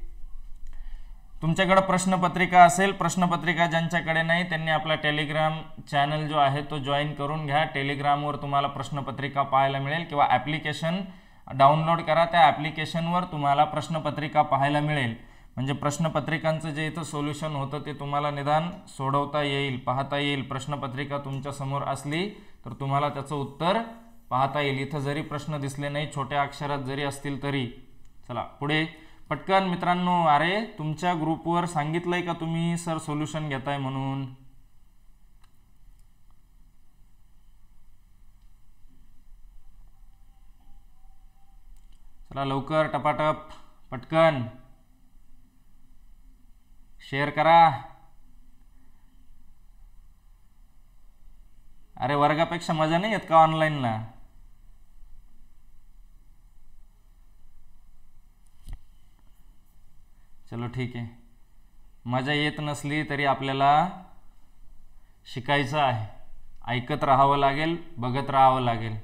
तुमच्याकडे प्रश्नपत्रिका असेल, प्रश्नपत्रिका ज्यांच्याकडे नाही त्यांनी आपला टेलिग्राम चॅनल जो आहे तो जॉईन करून घ्या। टेलिग्रामवर तुम्हाला प्रश्नपत्रिका पाहायला मिळेल किंवा ॲप्लिकेशन डाउनलोड करा, त्या ॲप्लिकेशनवर तुम्हाला प्रश्नपत्रिका पाहायला मिळेल। म्हणजे प्रश्नपत्रिकांचं जे इथं सोल्युशन होतं ते तुम्हाला निदान सोडवता येईल, पाहता येईल। प्रश्नपत्रिका तुमच्या समोर असली तर तुम्हाला त्याचं उत्तर पाहता येईल। इथं जरी प्रश्न दिसले नाही, छोट्या अक्षरात जरी असतील तरी। चला पुढे पटकन मित्रांनो, अरे तुमच्या ग्रुपवर सांगितलंय का तुम्ही सर सोल्युशन घेताय म्हणून? चला लवकर टपाटप पटकन शेअर करा। अरे वर्गापेक्षा मजा नाही येत का ऑनलाईनला? चलो ठीक आहे, मजा येत नसली तरी आपल्याला शिकायचं आहे, ऐकत राहावं लागेल, बघत राहावं लागेल।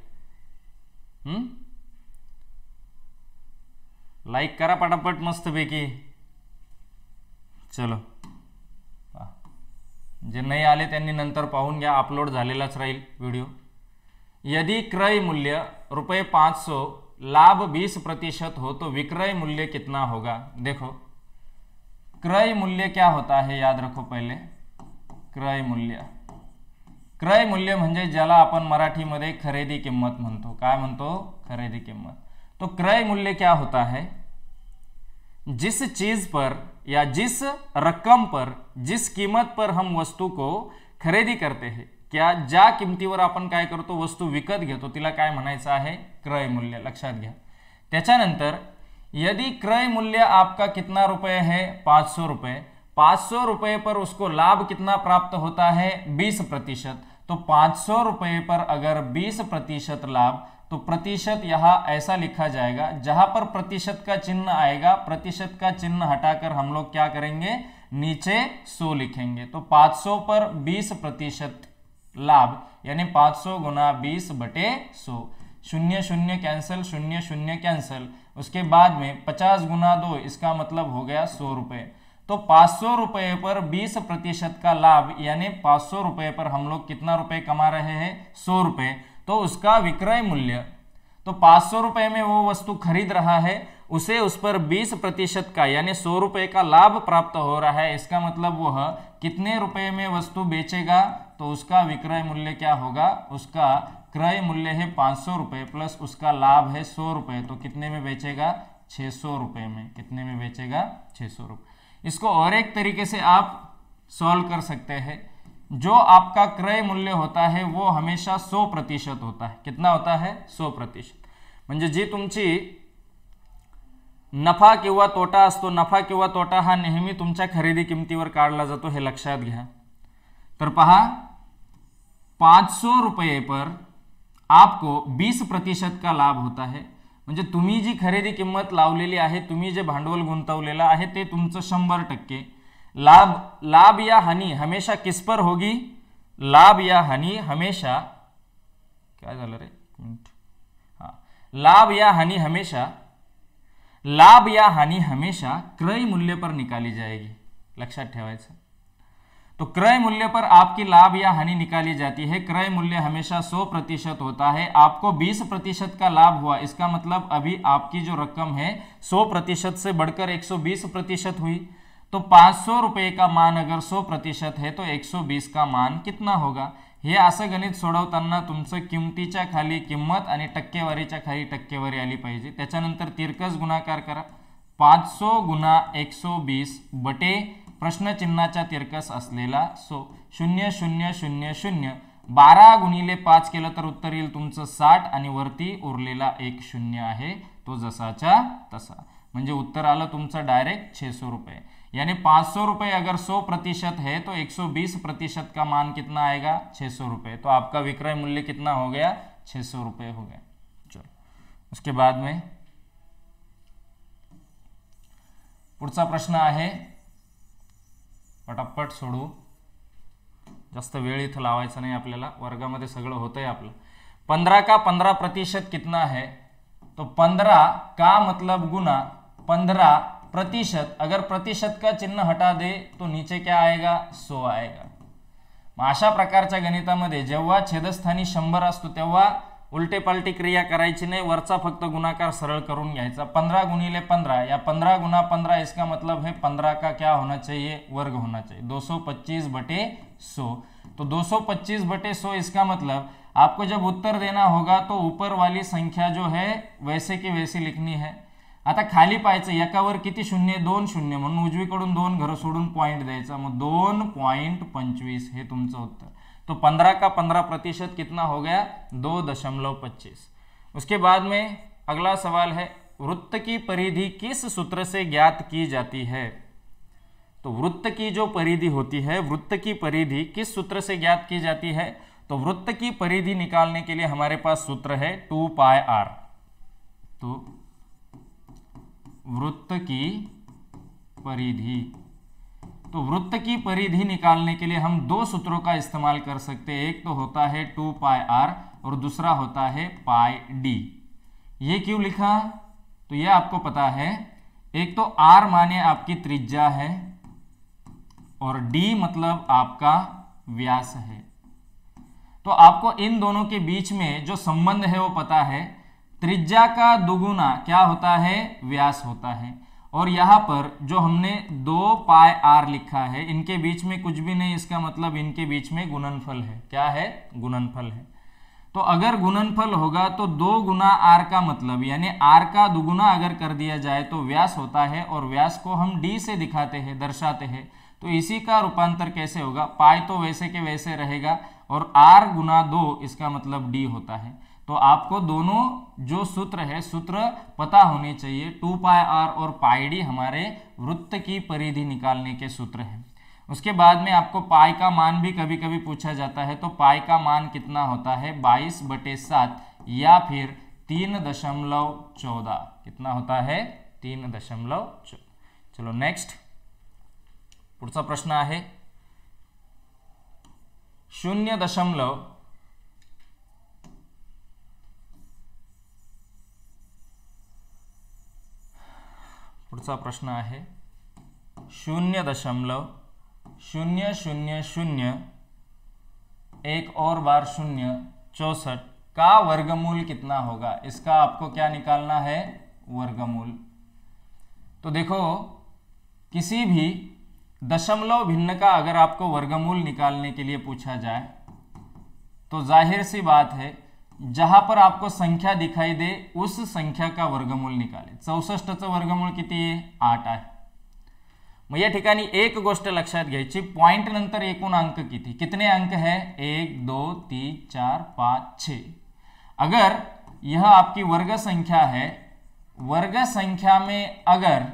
लाईक करा पटापट मस्तपैकी। चलो जे नाही आले त्यांनी नंतर पाहून घ्या, अपलोड झालेलाच राहील व्हिडिओ। यदि क्रय मूल्य ₹500, लाभ 20% हो तो विक्रय मूल्य कितना होगा? देखो क्रय मूल्य क्या होता है, याद रखो पहले। क्रय मूल्य, क्रय मूल्य म्हणजे ज्याला आपण मराठीमध्ये खरेदी किंमत म्हणतो। काय म्हणतो? खरेदी किंमत। तो क्रय मूल्य क्या होता है? जिस चीज पर या जिस रकम पर, जिस कीमत पर हम वस्तू को खरेदी करते हैं, क्या ज्या किमतीवर आपण काय करतो, वस्तू विकत घेतो, तिला काय म्हणायचं आहे? क्रय मूल्य। लक्षात घ्या। त्याच्यानंतर यदि क्रय मूल्य आपका कितना रुपए है, 500 रुपए, 500 रुपए पर उसको लाभ कितना प्राप्त होता है, 20%। तो 500 रुपए पर अगर 20% लाभ, तो प्रतिशत यहां ऐसा लिखा जाएगा, जहां पर प्रतिशत का चिन्ह आएगा, प्रतिशत का चिन्ह हटाकर हम लोग क्या करेंगे, नीचे 100 लिखेंगे। तो 500 पर 20% लाभ यानी 500 गुना 20 बटे 100, 0 0 कैंसिल, 0 0 कैंसिल। उसके बाद में 50 गुना 2, इसका मतलब हो गया 100 रुपए। तो 500 रुपए पर 20% का लाभ यानी 500 रुपए पर हम लोग कितना रुपए कमा रहे हैं, 100 रुपए। तो उसका विक्रय मूल्य, तो 500 रुपए में वो वस्तु खरीद रहा है, उसे उस पर 20% का यानी 100 रुपए का लाभ प्राप्त हो रहा है। इसका मतलब वह कितने रुपए में वस्तु बेचेगा, तो उसका विक्रय मूल्य क्या होगा, उसका क्रय मूल्य है 500 रुपए प्लस उसका लाभ है 100 रुपए, तो कितने में बेचेगा, 600 रुपए में। कितने में बेचेगा, 600 रुपए। इसको और एक तरीके से आप सॉल्व कर सकते हैं। जो आपका क्रय मूल्य होता है वो हमेशा 100% होता है। कितना होता है, 100%। म्हणजे जी तुमची नफा किंवा तोटा असतो, नफा किंवा तोटा हा नेहमी तुमच्या खरेदी किमतीवर काढला जातो, हे लक्षात घ्या। तर पहा 500 रुपये पर आपको 20% का लाभ होता है। म्हणजे तुम्ही जी खरेदी किंमत लावलेली आहे, तुम्ही जे भांडवल गुंतवलेलं आहे ते तुमचं 100%। लाभ या हानि हमेशा किस पर होगी, लाभ या हानि हमेशा, क्या झालं रे, हाँ, लाभ या हानि हमेशा क्रय मूल्य पर निकाली जाएगी, लक्षात ठेवायचं। तो क्रय मूल्य पर आपकी लाभ या हानि निकाली जाती है। क्रय मूल्य हमेशा 100% होता है। आपको 20% का लाभ हुआ, इसका मतलब अभी आपकी जो रकम है 100% से बढ़कर 120% हुई। तो 500 रुपये का मान अगर 100% है तो 120 का मान कितना होगा। हे असं गणित सोडवताना तुमचं किमतीच्या खाली किंमत आणि टक्केवारीच्या खाली टक्केवारी आली पाहिजे। त्याच्यानंतर तिरकस गुणाकार करा, 500 गुणा 120 बटे प्रश्नचिन्हाच्या तिरकस असलेला 100, 0 0 0 0, 12 गुणिले 5 केलं तर उत्तर येईल तुमचं 60 आणि वरती उरलेला एक 0 आहे तो जसाच्या तसा। म्हणजे उत्तर आलं तुमचं डायरेक्ट 600 रुपये। यानी 500 रुपये अगर 100% है तो 120% का मान कितना आएगा, 600 रुपये। तो आपका विक्रय मूल्य कितना हो गया, 600 रुपये हो गया। चलो उसके बाद में पुढचा प्रश्न आहे, पटापट सोडू, जास्त वेळ इथं लावायचा नाही आपल्याला, वर्गामध्ये सगळं होतंय आपलं। 15 का 15% कितना है, तो 15 का मतलब गुना 15%, अगर प्रतिशत का चिन्ह हटा दे तो नीचे क्या आएगा, 100 आएगा। मग अशा प्रकारच्या गणितामध्ये जेव्हा छेदस्थानी 100 असतो तेव्हा उलटे पालटी क्रिया करायची नाही, वरचा फक्त गुणाकार सरळ करून घ्यायचा। 15 गुणिले 15 या 15 गुना 15, इसका मतलब है 15 का क्या होना चाहिए, वर्ग होना चाहिए, 225 बटे 100। तो 225 बटे 100, इसका मतलब आपको जब उत्तर देना होगा तो ऊपर वाली संख्या जो है वैसे की वैसी लिखनी है। आता खाली पाहायचं, एकावर किती शून्य, 2 शून्य, म्हणून उजवीकडून 2 घर सोडून पॉइंट द्यायचा, मग 2.25 हे तुमचं उत्तर। तो 15 का 15% कितना हो गया, 2.25। उसके बाद में अगला सवाल है, वृत्त की परिधि किस सूत्र से ज्ञात की जाती है। तो वृत्त की जो परिधि होती है, वृत्त की परिधि किस सूत्र से ज्ञात की जाती है। तो वृत्त की परिधि निकालने के लिए हमारे पास सूत्र है 2πr। तो वृत्त की परिधि, तो वृत्त की परिधि निकालने के लिए हम दो सूत्रों का इस्तेमाल कर सकते हैं। एक तो होता है 2πr और दूसरा होता है πd। ये क्यों लिखा, तो ये आपको पता है, एक तो r माने आपकी त्रिज्या है और d मतलब आपका व्यास है। तो आपको इन दोनों के बीच में जो संबंध है वो पता है, त्रिज्या का दुगुना क्या होता है, व्यास होता है। और यहां पर जो हमने 2πr लिखा है, इनके बीच में कुछ भी नहीं, इसका मतलब इनके बीच में गुणनफल है। क्या है, गुणनफल है। तो अगर गुणनफल होगा तो 2 गुना r का मतलब यानी r का दुगुना अगर कर दिया जाए तो व्यास होता है, और व्यास को हम d से दिखाते हैं, दर्शाते हैं। तो इसी का रूपांतर कैसे होगा, पाई तो वैसे के वैसे रहेगा और r गुना 2 इसका मतलब d होता है। तो आपको दोनों जो सूत्र है सूत्र पता होने चाहिए। 2πr और πd हमारे वृत्त की परिधि निकालने के सूत्र हैं। उसके बाद में आपको पाई का मान भी कभी कभी पूछा जाता है, तो पाई का मान कितना होता है 22/7 या फिर 3.14। कितना होता है 3.14। चलो नेक्स्ट पुढचा प्रश्न आहे 0. पुढचा प्रश्न आहे 0.000 एक और बार 0 64 का वर्गमूल कितना होगा। इसका आपको क्या निकालना है वर्गमूल। तो देखो किसी भी दशमलव भिन्न का अगर आपको वर्गमूल निकालने के लिए पूछा जाए तो जाहिर सी बात है जहां पर आपको संख्या दिखाई दे उस संख्या का वर्गमूल निकाले। 64चं वर्गमूल किती आहे 8 आहे। मग या ठिकाणी एक गोष्ट लक्षात घ्यायची, पॉइंट नंतर एकूण अंक कितने अंक है 1 2 3 4 5 6। अगर यह आपकी वर्ग संख्या है, वर्ग संख्या में अगर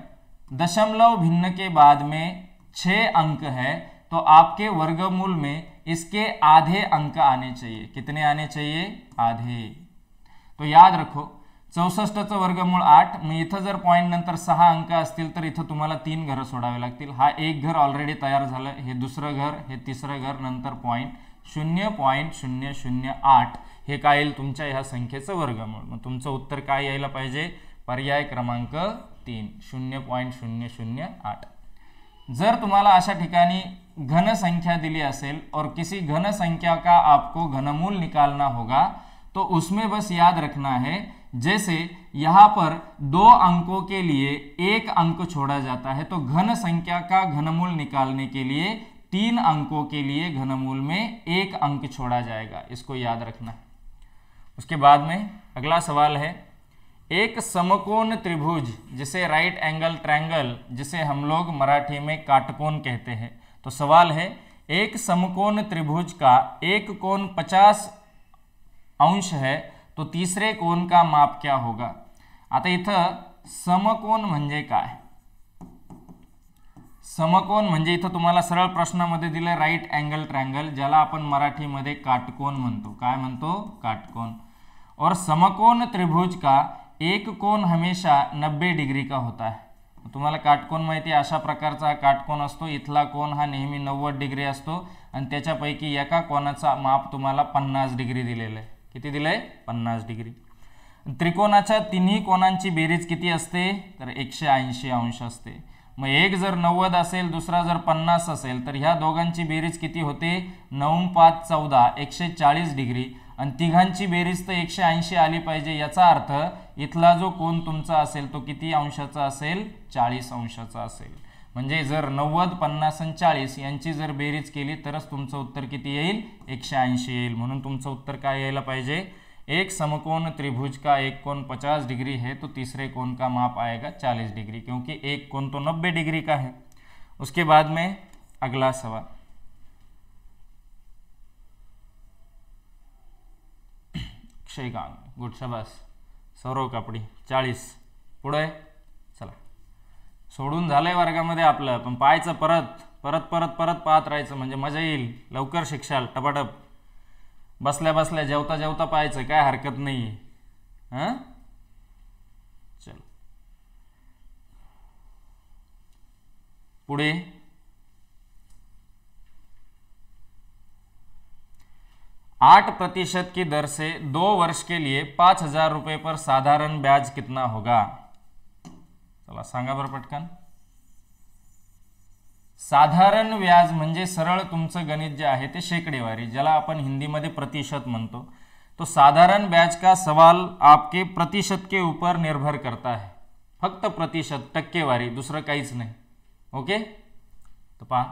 दशमलव भिन्न के बाद में 6 अंक है तो आपके वर्गमूल में इसके आधे अंक आने चाहिए। कितने आने चाहिए आधे। तो याद रखो 64चं वर्गमूळ 8। मग इथं जर पॉइंट नंतर 6 अंक असतील तर इथं तुम्हाला 3 घरं सोडावे लागतील। हा एक घर ऑलरेडी तयार झालं, हे दुसरं घर, हे तिसरं घर, नंतर पॉइंट 0.008 हे काय येईल तुमच्या ह्या संख्येचं वर्गमूळ। मग तुमचं उत्तर काय यायला पाहिजे पर्याय क्रमांक 3 0.008। जर तुम्हाला अशा ठिकाणी घन संख्या दिली असेल और किसी घन संख्या का आपको घनमूल निकालना होगा तो उसमें बस याद रखना है जैसे यहां पर 2 अंकों के लिए 1 अंक छोड़ा जाता है, तो घन संख्या का घनमूल निकालने के लिए 3 अंकों के लिए घनमूल में 1 अंक छोड़ा जाएगा। इसको याद रखना है। उसके बाद में अगला सवाल है एक समकोण त्रिभुज जिसे राइट एंगल ट्रायंगल जिसे हम लोग मराठी में काटकोण कहते हैं। तो सवाल है एक समकोण त्रिभुज का एक कोण 50 अंश है तो तीसरे कोण का माप क्या होगा। आता इथं समकोण म्हणजे काय, समकोण म्हणजे इथं तुम्हाला सरळ प्रश्नामध्ये दिलं राइट एंगल ट्रायंगल ज्याला आपण मराठीमध्ये काटकोण म्हणतो। काय म्हणतो काटकोण। और समकोण त्रिभुज का एक कोण हमेशा 90 डिग्री का होता है। तुम्हाला काटकोण माहिती अशा प्रकारचा काटकोण असतो। इथला कोण हा नेहमी 90 डिग्री असतो आणि त्याच्यापैकी एका कोणाचा माप तुम्हाला 50 डिग्री दिलेलं आहे। किती दिलंय 50 डिग्री। त्रिकोणाच्या तिन्ही कोणांची बेरीज किती असते तर 180 अंश असते। मग एक जर 90 असेल दुसरा जर 50 असेल तर ह्या दोघांची बेरीज किती होते 9 5 14 140 डिग्री आणि तिघांची बेरीज तर 180 आली पाहिजे। याचा अर्थ इथला जो कोण तुमचा असेल तो किती अंशाचा असेल 40 अंशाचा असेल। म्हणजे जर 90 50 आणि 40 यांची जर बेरीज केली तरच तुमचं उत्तर किती येईल 180 येईल। म्हणून तुमचं उत्तर काय यायला पाहिजे एक समकोण त्रिभुज का एक कोण 50 डिग्री है तो तीसरे कोण का माप आएगा 40 डिग्री, क्योंकि एक कोण तो 90 डिग्री का है। उसके बाद में अगला सवाल क्षयकांग गुड शाबास सौरव कापडी 40 पुढे चला। सोडून झालंय वर्गामध्ये आपलं पण पाहायचं परत परत परत परत पाहत राहायचं म्हणजे मजा येईल। लवकर शिक्षाल टपाटप बसल्या बसल्या जेवता जेवता पाहायचं काय हरकत नाही। हां चलो पुढे 8% की दर से 2 वर्ष के लिए 5000 रुपये पर साधारण ब्याज कितना होगा। चला सांगा बरं पटकन। साधारण व्याज म्हणजे सरळ तुमचं गणित जे आहे ते शेकडेवारी ज्याला आपण हिंदीमध्ये प्रतिशत म्हणतो। तो साधारण ब्याज का सवाल आपके प्रतिशत के ऊपर निर्भर करता है, फक्त प्रतिशत टक्केवारी दूसरा काहीच नाही। ओके तो पहा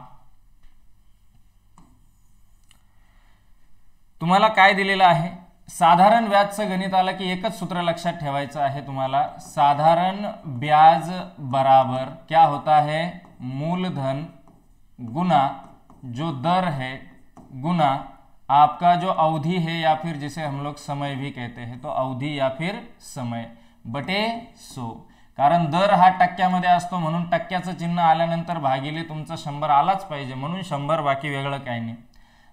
तुम्हाला काय दिलेलं आहे साधारण व्याजचं गणित आलं की एकच सूत्र लक्षात ठेवायचं आहे तुम्हाला। साधारण ब्याज बराबर क्या होता है मूलधन गुना जो दर है गुना आपका जो अवधि है या फिर जिसे हम लोग समय भी कहते हैं, तो अवधि या फिर समय बटे 100. कारण दर हा टक्क्यामध्ये असतो म्हणून टक्क्याचं चिन्ह आल्यानंतर भागिले तुमचा 100 आलाच पाहिजे, म्हणून 100, बाकी वेगळं काही नाही.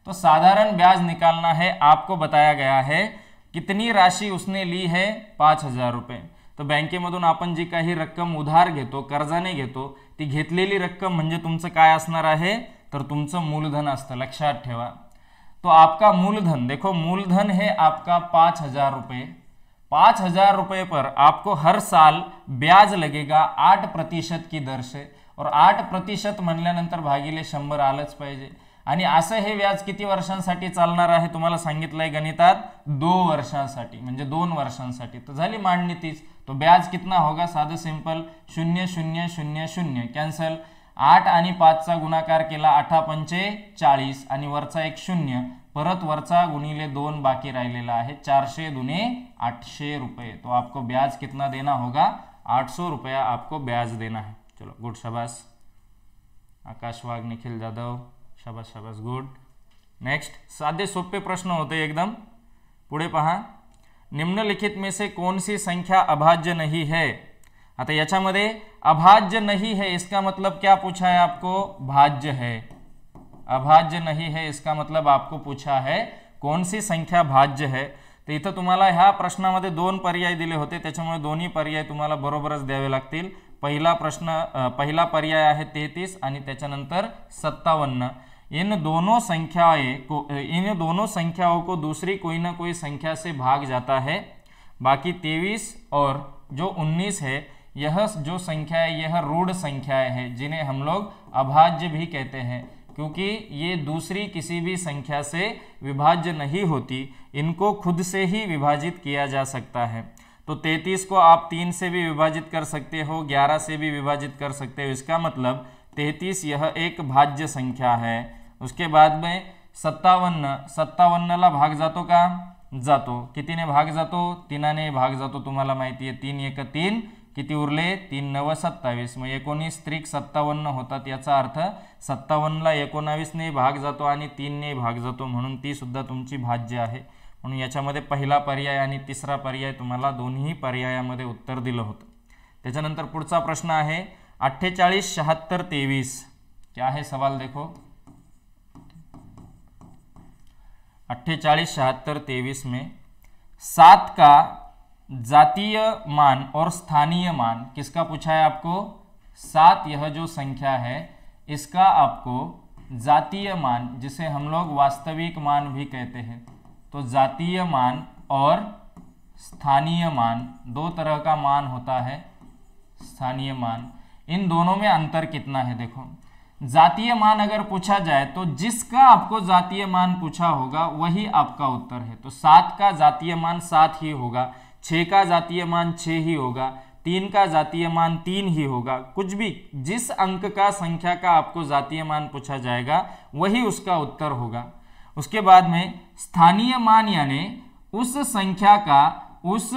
तो साधारण ब्याज निकालना है. आपको बताया गया है कितनी राशि उसने ली है, 5,000 रुपये. तो बँकेमधून आपण जी काही रक्कम उधार घेतो, कर्जाने घेतो, ती घेतलेली रक्कम म्हणजे तुमचं काय असणार आहे, तर तुमचं मूलधन असतं, लक्षात ठेवा. तो आपका मूलधन देखो, मूलधन है आपका 5,000 रुपये. 5,000 रुपये पर आपको हर साल ब्याज लगेगा 8% की दर से, और 8% म्हणल्यानंतर भागिले 100 आलंच पाहिजे. आणि असं हे व्याज किती वर्षांसाठी चालणार आहे तुम्हाला सांगितलंय गणितात, 2 वर्षांसाठी, म्हणजे 2 वर्षांसाठी. तर झाली मांडणी तीच. तो ब्याज कितना होगा, साधं सिंपल 0 0 0 0 कॅन्सल. 8 आणि 5चा गुणाकार केला, 8 पंचे 40 आणि वरचा एक 0, परत वरचा गुणिले 2 बाकी राहिलेला आहे. 400 दुने 800 रुपये. तो आपको ब्याज कितना देना होगा, 800 रुपया आपको ब्याज देना है. चलो गुड, शाबाश. आकाश वाघ, निखिल जाधव, शाबाश शाबाश, गुड. नेक्स्ट, साधे सोपे प्रश्न होते एकदम. पुढे पहा, निम्नलिखित में से कौन सी संख्या अभाज्य नहीं है. आता याच्यामध्ये अभाज्य नहीं है इसका मतलब क्या पूछा है आपको, भाज्य है. अभाज्य नहीं है इसका मतलब आपको पूछा है कौन सी संख्या भाज्य है. तर इथं तुम्हाला ह्या प्रश्नामध्ये 2 पर्याय दिले होते, त्याच्यामुळे दोन्ही पर्याय तुम्हाला बरोबरच द्यावे लागतील. पहिला पर्याय आहे 33 आणि त्याच्यानंतर 57. इन दोनों संख्याओं को दूसरी कोई ना कोई संख्या से भाग जाता है. बाकी 23 और जो 19 है, यह जो संख्या है यह रूढ़ संख्याएं हैं, जिन्हें हम लोग अभाज्य भी कहते हैं, क्योंकि ये दूसरी किसी भी संख्या से विभाज्य नहीं होती. इनको खुद से ही विभाजित किया जा सकता है. तो 33 को आप 3 से भी विभाजित कर सकते हो, 11 से भी विभाजित कर सकते हो. इसका मतलब 33 यह एक भाज्य संख्या है. उसके बाद में 57 ला भाग जातो का, जातो. कितीने भाग जातो, 3ने भाग जातो. तुम्हाला माहिती आहे 3 1 3, किती उरले, 3 9 27. मग 19 त्रिक 57 होतात. याचा अर्थ 57 ला 19 ने भाग जातो आणि 3 ने भाग जातो, म्हणून ती सुद्धा तुमची भाज्य आहे. म्हणून याच्यामध्ये पहिला पर्याय आणि तिसरा पर्याय तुम्हाला दोन्ही पर्यायामध्ये उत्तर दिलं होतं. त्याच्यानंतर पुढचा प्रश्न आहे 48 76 23. क्या है सवाल, देखो 48 76 23 में 7 का जातीय मान और स्थानीय मान किसका पूछा है आपको. 7 यह जो संख्या है इसका आपको जातीय मान, जिसे हम लोग वास्तविक मान भी कहते हैं, तो जातीय मान और स्थानीय मान 2 तरह का मान होता है. स्थानीय मान, इन दोनों में अंतर कितना है. देखो, जातीय मान अगर पूछा जाए तो जिसका आपको जातीय मान पूछा होगा वही आपका उत्तर है. तो 7 का जातीय मान 7 ही होगा, 6 का जातीय मान 6 ही होगा, 3 का जातीय मान 3 ही होगा. कुछ भी जिस अंक का, संख्या का आपको जातीय मान पूछा जाएगा वही उसका उत्तर होगा. उसके बाद में स्थानीय मान यानी उस संख्या का, उस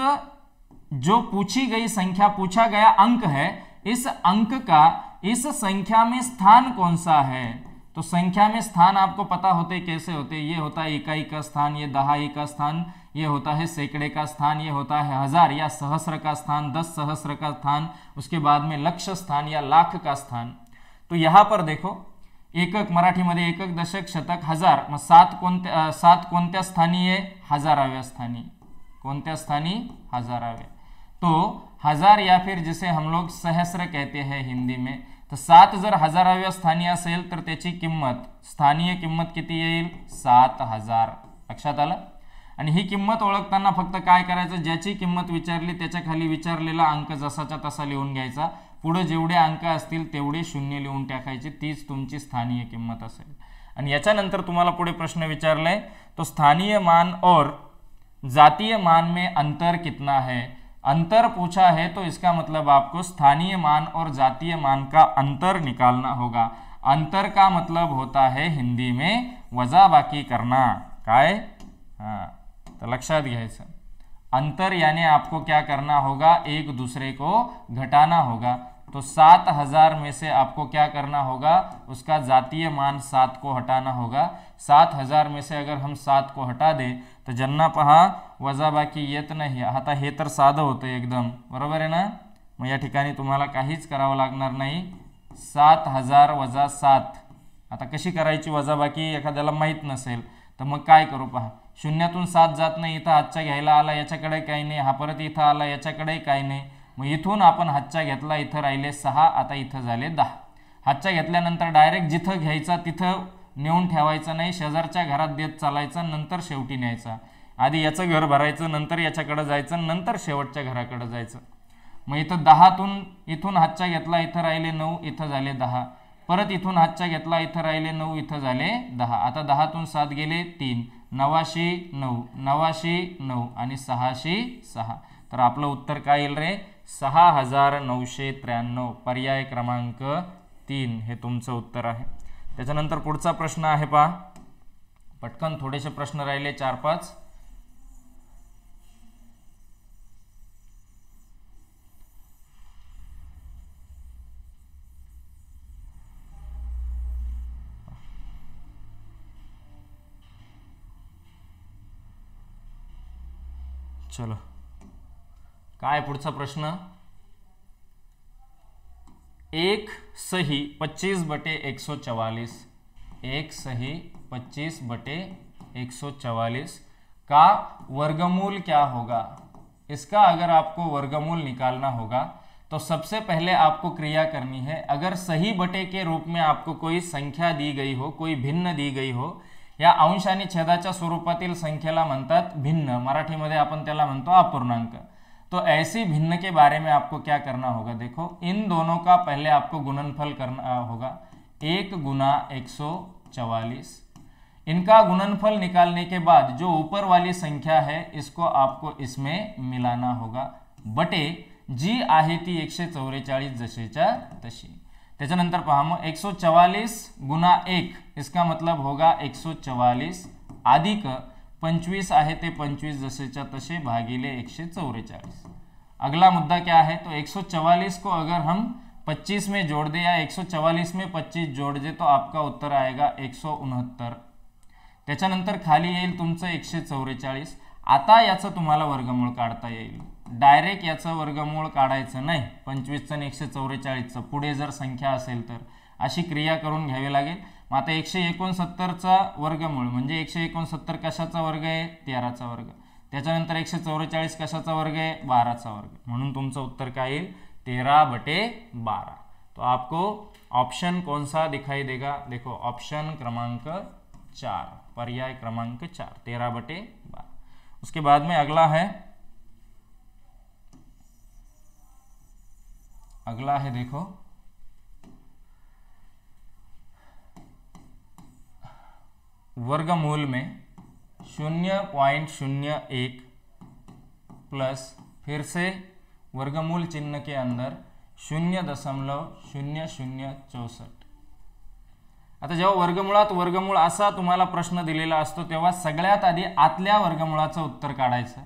जो पूछी गई संख्या, पूछा गया अंक है, इस अंक का इस संख्या में स्थान कौन सा है. तो संख्या में स्थान आपको पता होते कैसे होते. ये होता है इकाई का स्थान, ये दहाई का स्थान, ये होता है सैकड़े का स्थान, ये होता है हजार या सहस्र का स्थान, 10 सहस्र का स्थान, उसके बाद में लक्ष स्थान या लाख का स्थान. तो यहाँ पर देखो, एकक मराठीमध्ये एकक, दशक, शतक, हजार. मग 7 कोणत्या स्थानी आहे, हजाराव्या स्थानी. कोणत्या स्थानी, हजाराव्या. तो हजार या फिर जिसे हम लोग सहस्र कहते हैं हिंदी में, तो 7 जर हजाराव्या स्थानी असेल तर त्याची किंमत, स्थानीय किंमत किती येईल, 7000. लक्षात आलं. आणि ही किंमत ओळखताना फक्त काय करायचं, ज्याची किंमत विचारली त्याच्या खाली विचारलेला अंक जसाच्या तसा लिहून घ्यायचा. पुढे जेवढे अंक असतील तेवढे शून्य लिहून टाकायचे, तीच तुमची स्थानीय किंमत असेल. आणि याच्यानंतर तुम्हाला पुढे प्रश्न विचारलाय, तो स्थानीय मान और जातीय मान में अंतर कितना है. अंतर पूछा है तो इसका मतलब आपको स्थानीय मान और जातीय मान का अंतर निकालना होगा. अंतर का मतलब होता है हिंदी में वजाबाकी करना. काय, हाँ, तो लक्षात घ्यायचं. अंतर यानी आपको क्या करना होगा, एक दूसरे को घटाना होगा. तो 7000 में से आपको क्या करना होगा, उसका जातीय मान 7 को हटाना होगा। 7000 में से अगर हम 7 को हटा दें तर ज्यांना पहा वजाबाकी येत नाही, आता हे तर साधं होतं एकदम, बरोबर आहे ना। मग या ठिकाणी तुम्हाला काहीच करावं लागणार नाही। 7000 वजा 7, आता कशी करायची वजाबाकी एखाद्याला माहीत नसेल तर मग काय करू पहा, शून्यातून 7 जात नाही, इथं हातचा घ्यायला आला, याच्याकडे काही नाही, हा परत इथं आला, याच्याकडेही काही नाही, मग इथून आपण हातचा घेतला, इथं राहिले 6, आता इथं झाले 10। हातचा घेतल्यानंतर डायरेक्ट जिथं घ्यायचा तिथं नेऊन ठेवायचं नाही, शेजारच्या घरात देत चालायचं, नंतर शेवटी न्यायचा। आधी याचं घर भरायचं, नंतर याच्याकडे जायचं, नंतर शेवटच्या घराकडे जायचं। मग इथं 10तून इथून हातचा घेतला, इथं राहिले 9, इथं झाले 10, परत इथून हातचा घेतला, इथं राहिले 9, इथं झाले 10। आता 10तून 7 गेले 3, 9शी 9, 9शी 9 आणि 6शी 6, तर आपलं उत्तर काय येईल रे, 6993। पर्याय क्रमांक 3 हे तुमचं उत्तर आहे। त्याच्यानंतर पुढचा प्रश्न आहे पहा, पटकन थोडेसे प्रश्न राहिले 4-5। चलो, काय पुढचा प्रश्न, 1 सही 25/144, 1 सही 25/144 का वर्गमूल क्या होगा। इसका अगर आपको वर्गमूल निकालना होगा तो सबसे पहले आपको क्रिया करनी है, अगर सही बटे के रूप में आपको कोई संख्या दी गई हो, कोई भिन्न दी गई हो, या अंश आणि छेदाच्या स्वरूपातील संख्येला म्हणतात भिन्न, मराठीमध्ये आपण त्याला म्हणतो अपूर्णांक। तो ऐसी भिन्न के बारे में आपको क्या करना होगा, देखो इन दोनों का पहले आपको गुणनफल करना होगा, 1 गुना 144। इनका गुणनफल निकालने के बाद जो ऊपर वाली संख्या है इसको आपको इसमें मिलाना होगा, बटे जी आहे ती 144 जशीच्या तशी। त्याच्यानंतर पहा मग 144 गुना 1, इसका मतलब होगा 144 अधिक 25 आहे ते 25 जसेच्या तसे भागिले 144। अगला मुद्दा क्या है, तो 144 को अगर हम 25 में जोड़ दे या 144 में 25 जोड़ दे तो आपका उत्तर आएगा 169। त्याच्यानंतर खाली येईल तुमचं 144। आता याचं तुम्हाला वर्गमूळ काढता येईल, डायरेक्ट याचं वर्गमूळ काढायचं नाही, 25चं आणि 144चं पुढे जर संख्या असेल तर अशी क्रिया करून घ्यावी लागेल। मग आता 169चा वर्गमूळ म्हणजे 169 कशाचा वर्ग आहे, 13चा वर्ग, त्याच्यानंतर 144 कशाचा वर्ग आहे, 12चा वर्ग, म्हणून तुमचं उत्तर काय येईल 13/12। तो आपको ऑप्शन कौन सा दिखाई देगा, देखो ऑप्शन क्रमांक 4, पर्याय क्रमांक 4, 13/12। उसके बाद में अगला है देखो वर्गमूल में 0.01 प्लस फिर से वर्गमूल चिन्ह के अंदर 0.0064। आता जेव्हा वर्गमुळात वर्गमूळ असा तुम्हाला प्रश्न दिलेला असतो तेव्हा सगळ्यात आधी आतल्या वर्गमूळाचं उत्तर काढायचं।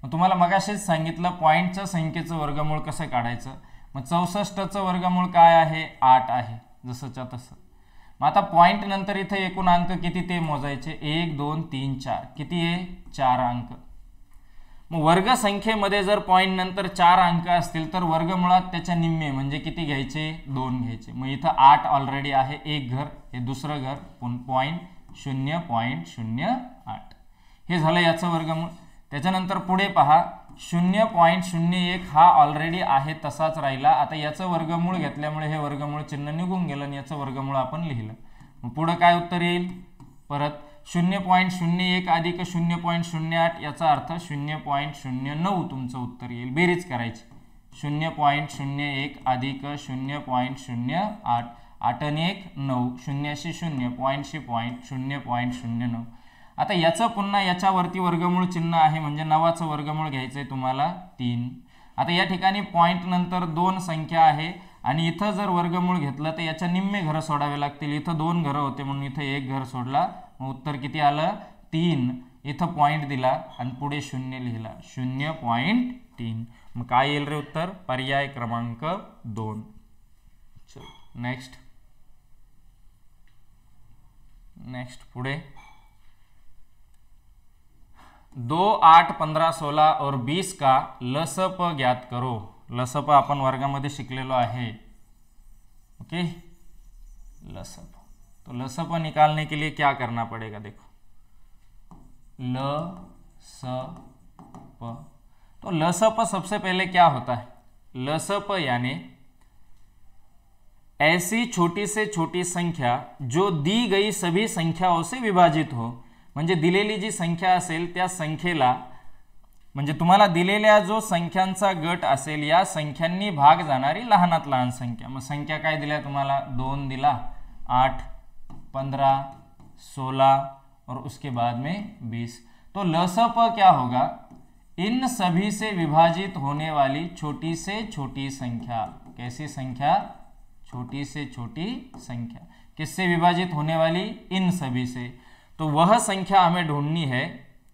मग तुम्हाला मगाशीच सांगितलं पॉइंटच्या संख्येचं वर्गमूळ कसं काढायचं, मग 64चं वर्गमूळ काय आहे, 8 आहे जसंच्या तसं। मग आता पॉइंट नंतर इथे एकूण अंक किती ते मोजायचे, 1 2 3 4, किती आहे 4 अंक। मग वर्ग संख्येमध्ये जर पॉइंट नंतर 4 अंक असतील तर वर्गमुळात त्याच्या निम्मे म्हणजे किती घ्यायचे, 2 घ्यायचे। मग इथं 8 ऑलरेडी आहे, एक घर, हे दुसरं घर, पॉइंट 0.08 हे झालं याचं वर्गमूळ। त्याच्यानंतर पुढे पहा 0.01 हा ऑलरेडी आहे तसाच राहिला, आता याचं वर्गमूळ घेतल्यामुळे हे वर्गमूळ चिन्ह निघून गेलं आणि याचं वर्गमूळ आपण लिहिलं। मग पुढे काय उत्तर येईल, परत 0.01 अधिक 0.08 याचा अर्थ 0.09 तुमचं उत्तर येईल, बेरीज करायची। 0.01 अधिक 0.08, 8 आणि 1 9, 0शी 0, पॉईंटशी पॉईंट, 0.09। आता याचं पुन्हा याच्यावरती वर्गमूळ चिन्ह आहे म्हणजे 9चं वर्गमूळ घ्यायचंय तुम्हाला 3। आता या ठिकाणी पॉइंट नंतर 2 संख्या आहे आणि इथं जर वर्गमूळ घेतलं तर याच्या निम्मे घर सोडावे लागतील, इथं 2 घर होते म्हणून इथं 1 घर सोडला, मग उत्तर किती आलं 3। इथं पॉइंट दिला आणि पुढे 0 लिहिला, 0.3। मग काय येईल रे उत्तर, पर्याय क्रमांक 2। नेक्स्ट पुढे 2, 8, 15, 16 और 20 का लसप ज्ञात करो। लसप आपण वर्गामध्ये शिकलेलो आहे। ओके, लसप। तो लसप निकालने के लिए क्या करना पड़ेगा, देखो लसप। तो लसप सबसे पहले क्या होता है, लसप यानी ऐसी छोटी से छोटी संख्या जो दी गई सभी संख्याओं से विभाजित हो। म्हणजे दिलेली जी संख्या असेल त्या संख्येला, म्हणजे तुम्हाला दिलेल्या जो संख्यांचा गट असेल या संख्यांनी भाग जाणारी लहानात लहान संख्या। मग संख्या काय दिल्या तुम्हाला, 2 दिला, 8, 15, 16 और उसके बाद में 20। तो लसप क्या होगा, इन सभी से विभाजित होने वाली छोटी से छोटी संख्या। कैसी संख्या, छोटी से छोटी संख्या। किससे विभाजित होने वाली, इन सभी से। तो वह संख्या हमें ढूंढनी है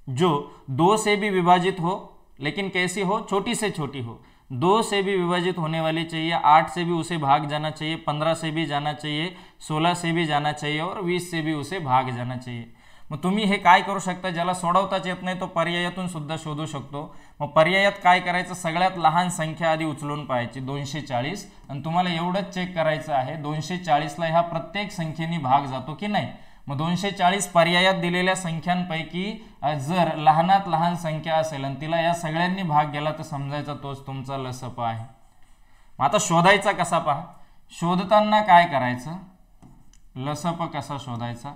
जो 2 से भी विभाजित हो, लेकिन कैसी हो, छोटी से छोटी हो। 2 से भी विभाजित होने वाली चाहिए, 8 से भी उसे भाग जाना चाहिए, 15 से भी जाना चाहिए, 16 से भी जाना चाहिए और 20 से भी उसे भाग जाना चाहिए। मग तुम्ही हे काय करू शकता, ज्याला सोडवताच येत नाही तो पर्यायातून सुद्धा शोधू शकतो। मग पर्यायात काय करायचं, सगळ्यात लहान संख्या आधी उचलून पाहायची 240, आणि तुम्हाला एवढंच चेक करायचं आहे 240 ला ह्या प्रत्येक संख्येने भाग जातो की नाही। मग 240 पर्यायात दिलेल्या संख्यांपैकी जर लहानात लहान संख्या असेल आणि तिला या सगळ्यांनी भाग गेला तर समजायचा तोच तुमचा लसप आहे। मग आता शोधायचा कसा पहा, शोधताना काय करायचं, लसप कसा शोधायचा।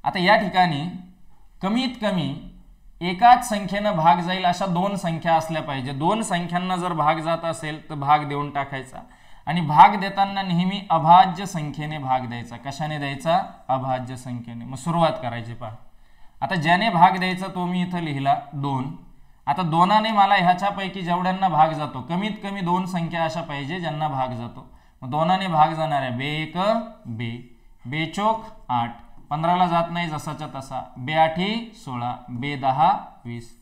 आता या ठिकाणी कमीत कमी एकाच संख्येनं भाग जाईल अशा 2 संख्या असल्या पाहिजे। 2 संख्यांना जर भाग जात असेल तर भाग देऊन टाकायचा, आणि भाग देताना नेहमी अभाज्य संख्येने भाग द्यायचा। कशाने द्यायचा, अभाज्य संख्येने। मग सुरुवात करायची पहा। आता ज्याने भाग द्यायचा तो मी इथं लिहिला 2। आता 2ने मला ह्याच्यापैकी जेवढ्यांना भाग जातो, कमीत कमी 2 संख्या अशा पाहिजे ज्यांना भाग जातो। मग 2ने भाग जाणार आहे, 2 1 2, 2 चौक 8, 15 ला जात नाही जसाच्या तसा, 2 8 16, 2 10 20।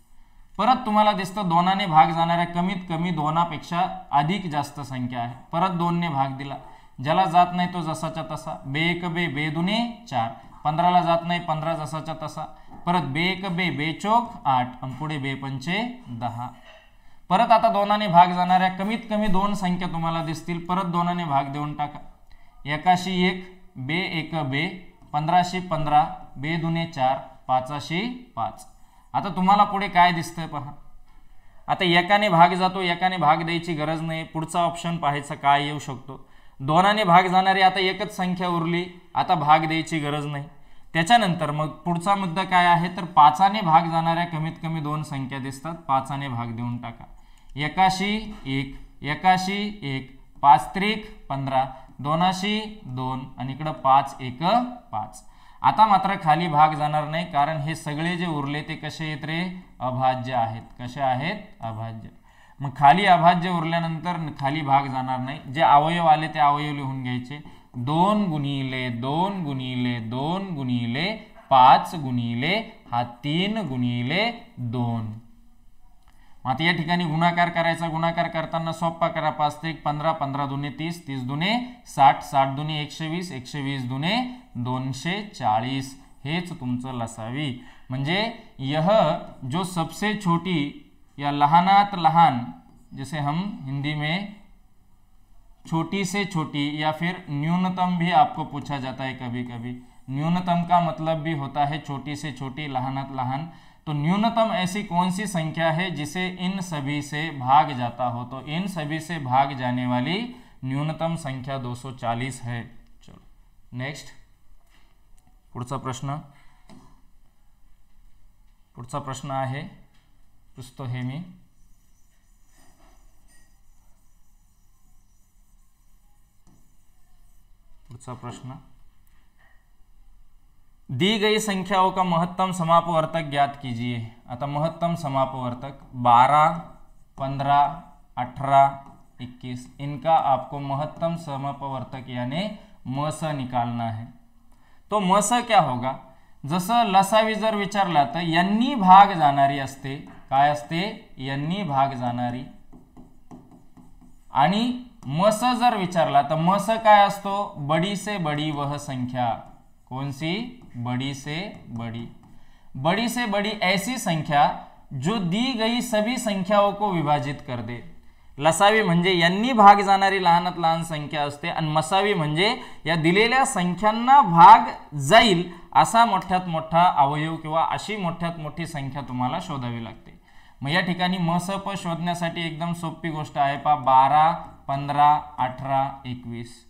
परत तुम्हाला दिसतं 2ने भाग जाणाऱ्या कमीत कमी 2पेक्षा अधिक जास्त संख्या आहे। परत 2ने भाग दिला, ज्याला जात नाही तो जसाच्या तसा, 2 1 2, 2 2 4, 15 ला जात नाही 15 जसाच्या तसा, परत 2 1 2, 2 चौक 8 आणि पुढे 2 5 10। परत आता 2ने भाग जाणाऱ्या कमीत कमी 2 संख्या तुम्हाला दिसतील, परत 2ने भाग देऊन टाका। 1 1, 2 1 2, 15 15, 2 2 4, 5 5। आता तुम्हाला पुढे काय दिसतंय पहा। आता एकाने भाग जातो, एकाने भाग द्यायची गरज नाही। पुढचा ऑप्शन पाहायचा काय येऊ शकतो, 2ने भाग जाणारी आता एकच संख्या उरली, आता भाग द्यायची गरज नाही। त्याच्यानंतर मग पुढचा मुद्दा काय आहे तर 5ने भाग जाणाऱ्या कमीत कमी 2 संख्या दिसतात, 5ने भाग देऊन टाका। 1 1, 1 1, 5 3 15, 2 2 आणि इकडे 5 1 5। आता मात्र खाली भाग जाणार नाही, कारण हे सगळे जे उरले ते कसे आहेत रे, अभाज्य आहेत। कसे आहेत, अभाज्य। मग खाली अभाज्य उरल्यानंतर खाली भाग जाणार नाही, जे अवयव आले ते अवयव लिहून घ्यायचे। 2 गुणिले 2 गुणिले 2 गुणिले 5 गुणिले हा 3 गुणिले 2। आता या ठिकाणी गुणाकार करायचा, गुणाकार करताना सोपा करा। 5 3 15, 15 2 30, 30 2 60, 60 2 120, 120 2 240। हेच तुमचं लसावी। म्हणजे यह जो सबसे छोटी या लहानात लहान, जिसे हम हिंदी में छोटी से छोटी या फिर न्यूनतम भी आपको पूछा जाता है कभी कभी। न्यूनतम का मतलब भी होता है छोटी से छोटी, लहानात लहान। तो न्यूनतम ऐसी कौन सी संख्या है जिसे इन सभी से भाग जाता हो, तो इन सभी से भाग जाने वाली न्यूनतम संख्या 240 है। चलो नेक्स्ट, पुढचा प्रश्न आहे, पुसतो हे मी। पुढचा प्रश्न, दी गई संख्याओं का महत्तम समापवर्तक ज्ञात कीजिए। आता महत्तम समापवर्तक 12, 15, 18, 21, इनका आपको महत्तम समापवर्तक यानी मस निकालना है। तो मस क्या होगा, जसं लसावी जर विचारला तर यांनी भाग जाणारी असते, काय असते, यांनी भाग जाणारी, आणि मस जर विचारला तर मस काय असतो, बड़ी से बड़ी वह संख्या, कौन सी, बड़ी से बड़ी, बड़ी से बड़ी ऐसी संख्या जो दी गई सभी संख्याओं को विभाजित कर दे। लसावी म्हणजे यांनी भाग जाणारी लहानात लहान संख्या असते आणि मसावी म्हणजे या दिलेल्या संख्यांना भाग जाईल असा मोठ्यात मोठा अवयव किंवा अशी मोठ्यात मोठी संख्या तुम्हाला शोधावी लागते। मग या ठिकाणी मसप शोधण्यासाठी एकदम सोपी गोष्ट आहे पा 12, 15, 18, 21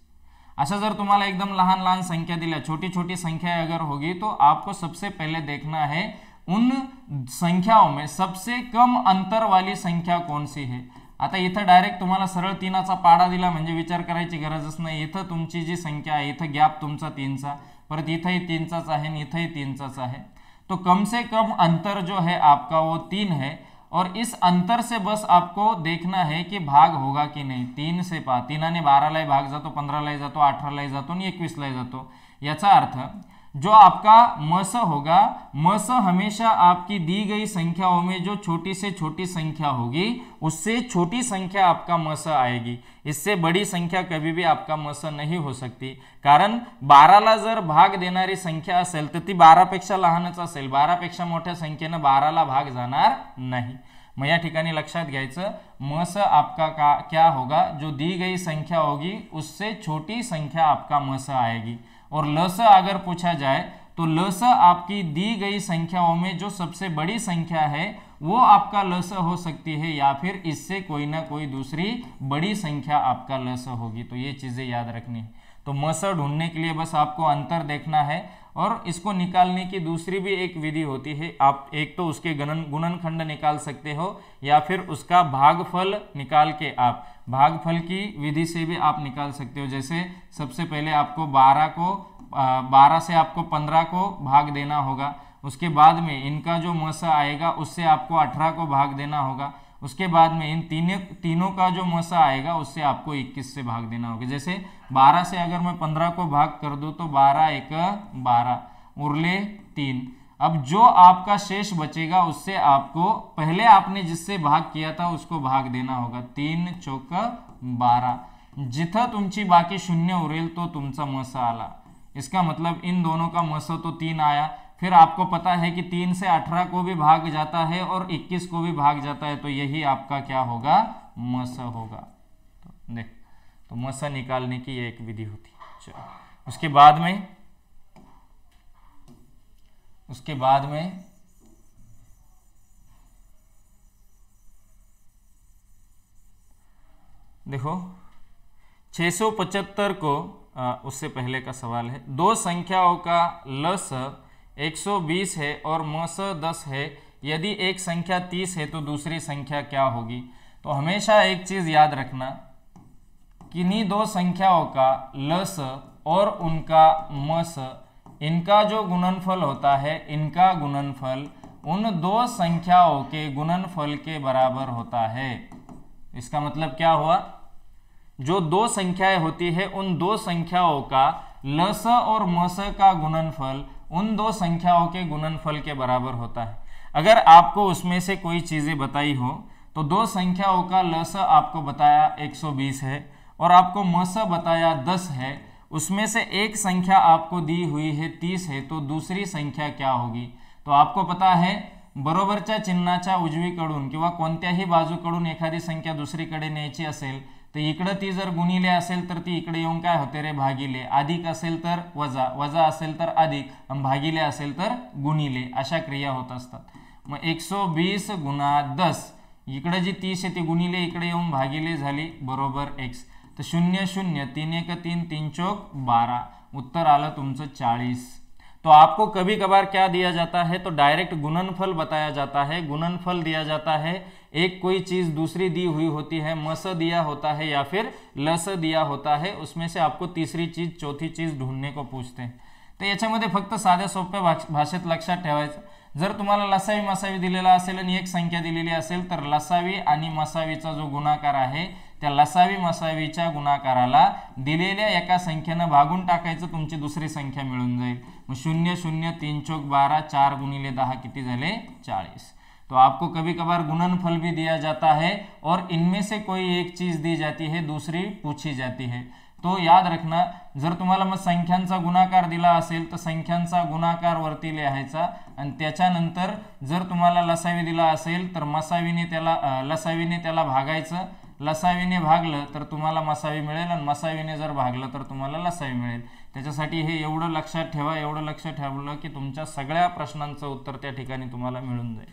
अच्छा। जर तुम्हाला एकदम लहान लहान संख्या दिल्या, छोटी छोटी संख्या अगर होगी तो आपको सबसे पहले देखना है उन संख्याओं में सबसे कम अंतर वाली संख्या कौन सी है। आता इथं डायरेक्ट तुम्हाला सरळ तीनाचा पाडा दिला म्हणजे विचार करायची गरजच नाही। इथं तुमची जी संख्या आहे, इथं गॅप तुमचा 3चा, परत इथंही 3चाच आहे आणि इथंही 3चाच आहे, तो कम से कम अंतर जो है आपका वो 3 है और इस अंतर से बस आपको देखना है कि भाग होगा कि नहीं। 3 से 3 ने 12ला भाग जातो, 15ला जातो, 18ला जातो आणि 21ला जातो। याचा अर्थ जो आपका मस होगा, मस हमेशा आपकी दी गई संख्याओं में जो छोटी से छोटी संख्या होगी उससे छोटी संख्या आपका मस आएगी। इससे बड़ी संख्या कभी भी आपका मस नहीं हो सकती, कारण 12ला जर भाग देणारी संख्या असेल तर ती 12 पेक्षा लहानच असेल, 12 पेक्षा मोठ्या संख्येने 12ला भाग जाणार नाही। मग या ठिकाणी लक्षात घ्यायचं, मस आपका क्या होगा, जो दी गई संख्या होगी उससे छोटी संख्या आपका मस आएगी। और लस अगर पूछा जाए तो लस आपकी दी गई संख्याओं में जो सबसे बड़ी संख्या है वो आपका लस हो सकती है या फिर इससे कोई ना कोई दूसरी बड़ी संख्या आपका लस होगी। तो ये चीजें याद रखनी है। तो मस ढूंढने के लिए बस आपको अंतर देखना है और इसको निकालने की दूसरी भी एक विधि होती है। आप एक तो उसके गुणनखंड निकाल सकते हो या फिर उसका भागफल निकाल के आप भागफल की विधि से भी आप निकाल सकते हो। जैसे सबसे पहले आपको 12 से आपको 15 को भाग देना होगा, उसके बाद में इनका जो मस आएगा उससे आपको 18 को भाग देना होगा, उसके बाद में इन तीनों का जो मसा आएगा उससे आपको 21 से भाग देना होगा। जैसे 12 से अगर मैं 15 को भाग कर दूं तो 12 1 12 उरले 3। अब जो आपका शेष बचेगा उससे आपको पहले आपने जिससे भाग किया था उसको भाग देना होगा। 3 चौक 12, जिथं तुमची बाकी शून्य उरेल तो तुमचा मसा आला। इसका मतलब इन दोनों का मस तो 3 आया, फिर आपको पता है कि 3 से 18 को भी भाग जाता है और 21 को भी भाग जाता है, तो यही आपका क्या होगा, मस होगा। तो देख, तो मस निकालने की एक विधि होती है। चलो उसके बाद में देखो 675 को उससे पहले का सवाल है, दो संख्याओं का लस 120 है और मस 10 है, यदि एक संख्या 30 है तो दूसरी संख्या क्या होगी। तो हमेशा एक चीज याद रखना, किन्हीं दो संख्याओं का लस और उनका मस, इनका जो गुणनफल होता है, इनका गुणनफल उन दो संख्याओं के गुणनफल के बराबर होता है। इसका मतलब क्या हुआ, जो दो संख्याएं होती है उन दो संख्याओं का लस और मस का गुणनफल उन दो संख्याओं के गुणनफल के बराबर होता है। अगर आपको उसमें से कोई चीजें बताई हो तो दो संख्याओं का लस आपको बताया 120 है और आपको मस बताया 10 है, उसमें से एक संख्या आपको दी हुई है 30 है, तो दूसरी संख्या क्या होगी। तो आपको पता है बरोबरच्या चिन्हाच्या उजवीकडून किंवा कोणत्याही बाजूकडून एखादी संख्या दुसरीकडे न्यायची असेल तर इकडे ती जर गुणिले असेल तर ती इकडे येऊन काय होते रे, भागिले, अधिक असेल तर वजा, वजा असेल तर अधिक, भागिले असेल तर गुणिले, अशा क्रिया होत असतात। मग 120 गुणा 10, इकडे जी 30 आहे ती गुणिले इकडे येऊन भागिले झाली, बरोबर x। तो 0 0 3 1 3 3 चौक 12, उत्तर आलं तुमचं 40। तो आपको कभी कभार क्या दिया जाता है, तो डायरेक्ट गुणनफल बताया जाता है, गुणनफल दिया जाता है, एक कोई चीज दूसरी दी हुई होती है, मस दिया होता है या फिर लस दिया होता है, उसमें से आपको तीसरी चीज चौथी चीज ढूंढने को पूछते हैं। तर याच्यामध्ये फक्त साध्या सोप्या भाषेत लक्षात ठेवायचं, जर तुम्हाला लसावी मसावी दिलेला असेल आणि एक संख्या दिलेली असेल तर लसावी आणि मसावीचा जो गुणाकार आहे त्या लसावी मसावीच्या गुणाकाराला दिलेल्या एका संख्येने भागून टाकायचं, तुमची दुसरी संख्या मिळून जाईल। मग 0 0 3 चौक 12, 4 गुणिले 10 किती झाले, 40। तो आपको कभी कभार गुणनफल भी दिया जाता है और इनमें से कोई एक चीज दी जाती है, दूसरी पूछी जाती है। तो याद रखना, जर तुम्हाला मग संख्यांचा गुणाकार दिला असेल तर संख्यांचा गुणाकार वरती लिहायचा आणि त्याच्यानंतर जर तुम्हाला लसावी दिला असेल तर लसावीने त्याला भागायचं, लसावीने भागलं तर तुम्हाला मसावी मिळेल आणि मसावीने जर भागलं तर तुम्हाला लसावी मिळेल। त्याच्यासाठी हे एवढं लक्षात ठेवा, एवढं लक्षात ठेवलं की तुमच्या सगळ्या प्रश्नांचं उत्तर त्या ठिकाणी तुम्हाला मिळून जाईल।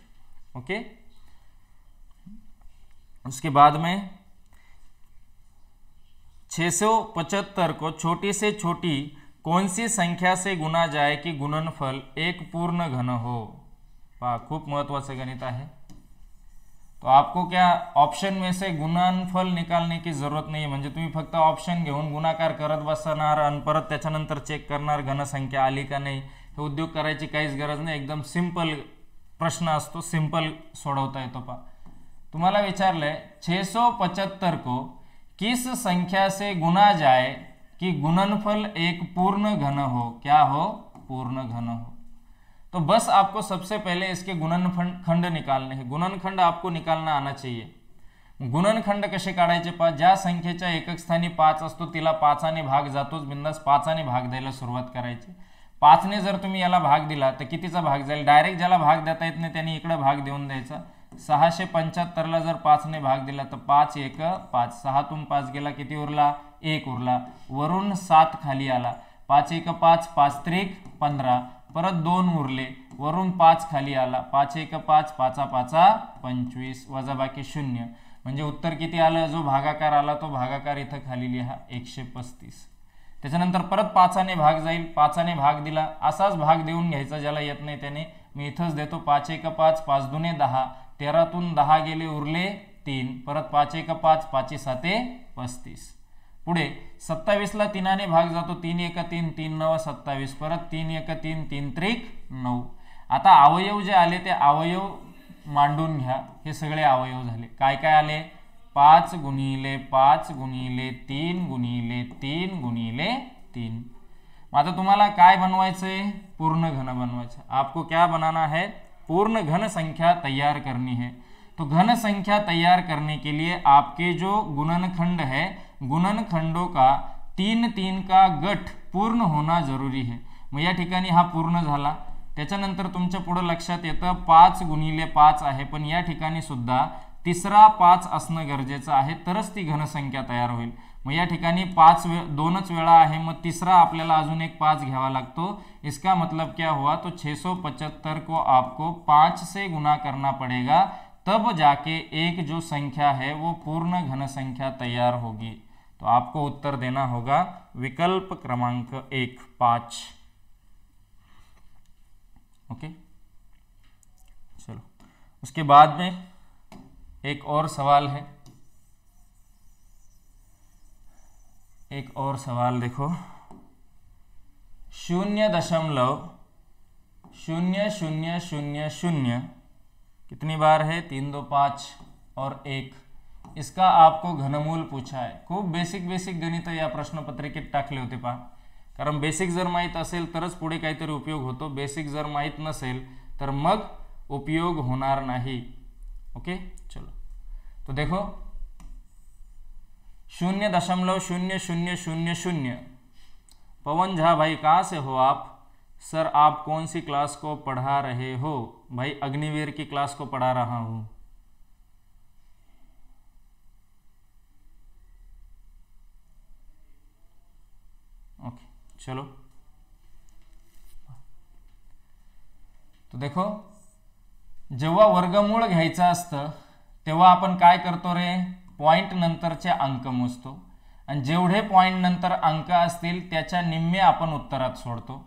ओके, उसके बाद में 675 को छोटी से छोटी कौन सी संख्या से गुना जाए कि गुणनफल एक पूर्ण घन हो। पहा, खूप महत्वाचं गणित आहे। तो आपको क्या ऑप्शन में से गुणनफल निकालने की जरूरत नहीं है, म्हणजे तुम्ही फक्त ऑप्शन घेऊन गुणाकार करत बसणार आणि परत त्याच्यानंतर चेक करणार घनसंख्या आली का नाही। हे उद्योग करायची काहीच गरज नाही, एकदम सिंपल प्रश्न असतो, सिंपल सोडवता येतो। पहा, तुम्हाला विचारलंय 675 को किस संख्या से गुना जाए कि गुणनफल एक पूर्ण घन हो। क्या हो? पूर्ण घन हो। तो बस आपको सबसे पहले इसके गुणनखंड निकालने हैं। गुणनखंड आपको निकालना आना चाहिए। गुणनखंड कसे काढायचे? पहा, ज्या संख्येच्या एकक स्थानी 5 असतो तिला 5ने भाग जातोच, बिंदास 5ने भाग द्यायला सुरुवात करायची। 5ने जर तुम्ही याला भाग दिला तर कितीचा भाग जाईल? डायरेक्ट ज्याला भाग देता येत नाही त्याने इकडे भाग देऊन द्यायचा। 675 ला जर 5ने भाग दिला तर 5 1 5, 6 तून 5 गेला, किती उरला? 1 उरला, वरून 7 खाली आला, 5 1 5, 5 त्रिक 15, परत 2 उरले, वरून 5 खाली आला, 5 1 5, 5 5 25, वजाबाकी 0, म्हणजे उत्तर किती आलं? जो भागाकार आला तो भागाकार इथं खाली लिहा 135। त्याच्यानंतर परत 5ने भाग जाईल, 5ने भाग दिला, असाच भाग देऊन घ्यायचा ज्याला येत नाही त्याने। मी इथंच देतो 5 1 5, 5 2 10, 13 तून 10 गेले, उरले 3, परत 5 1 5, 5 7 35। पुढे 27 ला 3ने भाग जातो, 3 1 3, 3 9 27, परत 3 1 3, 3 त्रिक 9। आता अवयव जे आले ते अवयव मांडून घ्या। हे सगळे अवयव झाले, काय काय आले? 5 गुणिले 5 गुणिले 3 गुणिले 3 गुणिले 3। आता तुम्हाला काय बनवायचंय? पूर्ण घन बनवायचं। आपको क्या बनाना है? पूर्ण घन संख्या तैयार करनी है। तो घन संख्या तैयार करने के लिए आपके जो गुणनखंड है, गुणनखंडों का 3 3 का गट पूर्ण होना जरूरी है। मग या ठिकाणी हा पूर्ण झाला। त्याच्यानंतर तुमच्या पुढे लक्षात येतं 5 गुणिले 5 आहे, पण या ठिकाणी सुद्धा तिसरा 5 असणं गरजेचं आहे, तरच ती घनसंख्या तयार होईल। मग या ठिकाणी 5 दोनच वेळा आहे, मग तिसरा आपल्याला अजून एक 5 घ्यावा लागतो। इसका मतलब क्या हुआ? तो 675 को आपको 5 से गुना करना पड़ेगा, तब जाके एक जो संख्या है वो पूर्ण घन संख्या तैयार होगी। तो आपको उत्तर देना होगा विकल्प क्रमांक 1 5। ओके, चलो उसके बाद में एक और सवाल है। एक और सवाल देखो, 0.0000 कितनी बार है? 3 2 5 और 1। इसका आपको घनमूल पूछा है। खूप बेसिक गणित या प्रश्नपत्रिकेत टाकले होते पहा, कारण बेसिक जर माहित असेल तरच पुढे काहीतरी उपयोग होतो, बेसिक जर माहित नसेल तर मग उपयोग होणार नाही। ओके, चलो तो देखो 0.0000। पवन झा भाई कहाँ से हो आप? सर आप कौन सी क्लास को पढ़ा रहे हो? भाई अग्निवीर की क्लास को पढ़ा रहा हूं। ओके, चलो तो देखो, जेव्हा वर्गमूळ घ्यायचं असतं तेव्हा आपण काय करतो रे? पॉइंट नंतरचे अंक मोजतो आणि जेवढे पॉइंट नंतर अंक असतील त्याच्या निम्मे आपण उत्तरात सोडतो।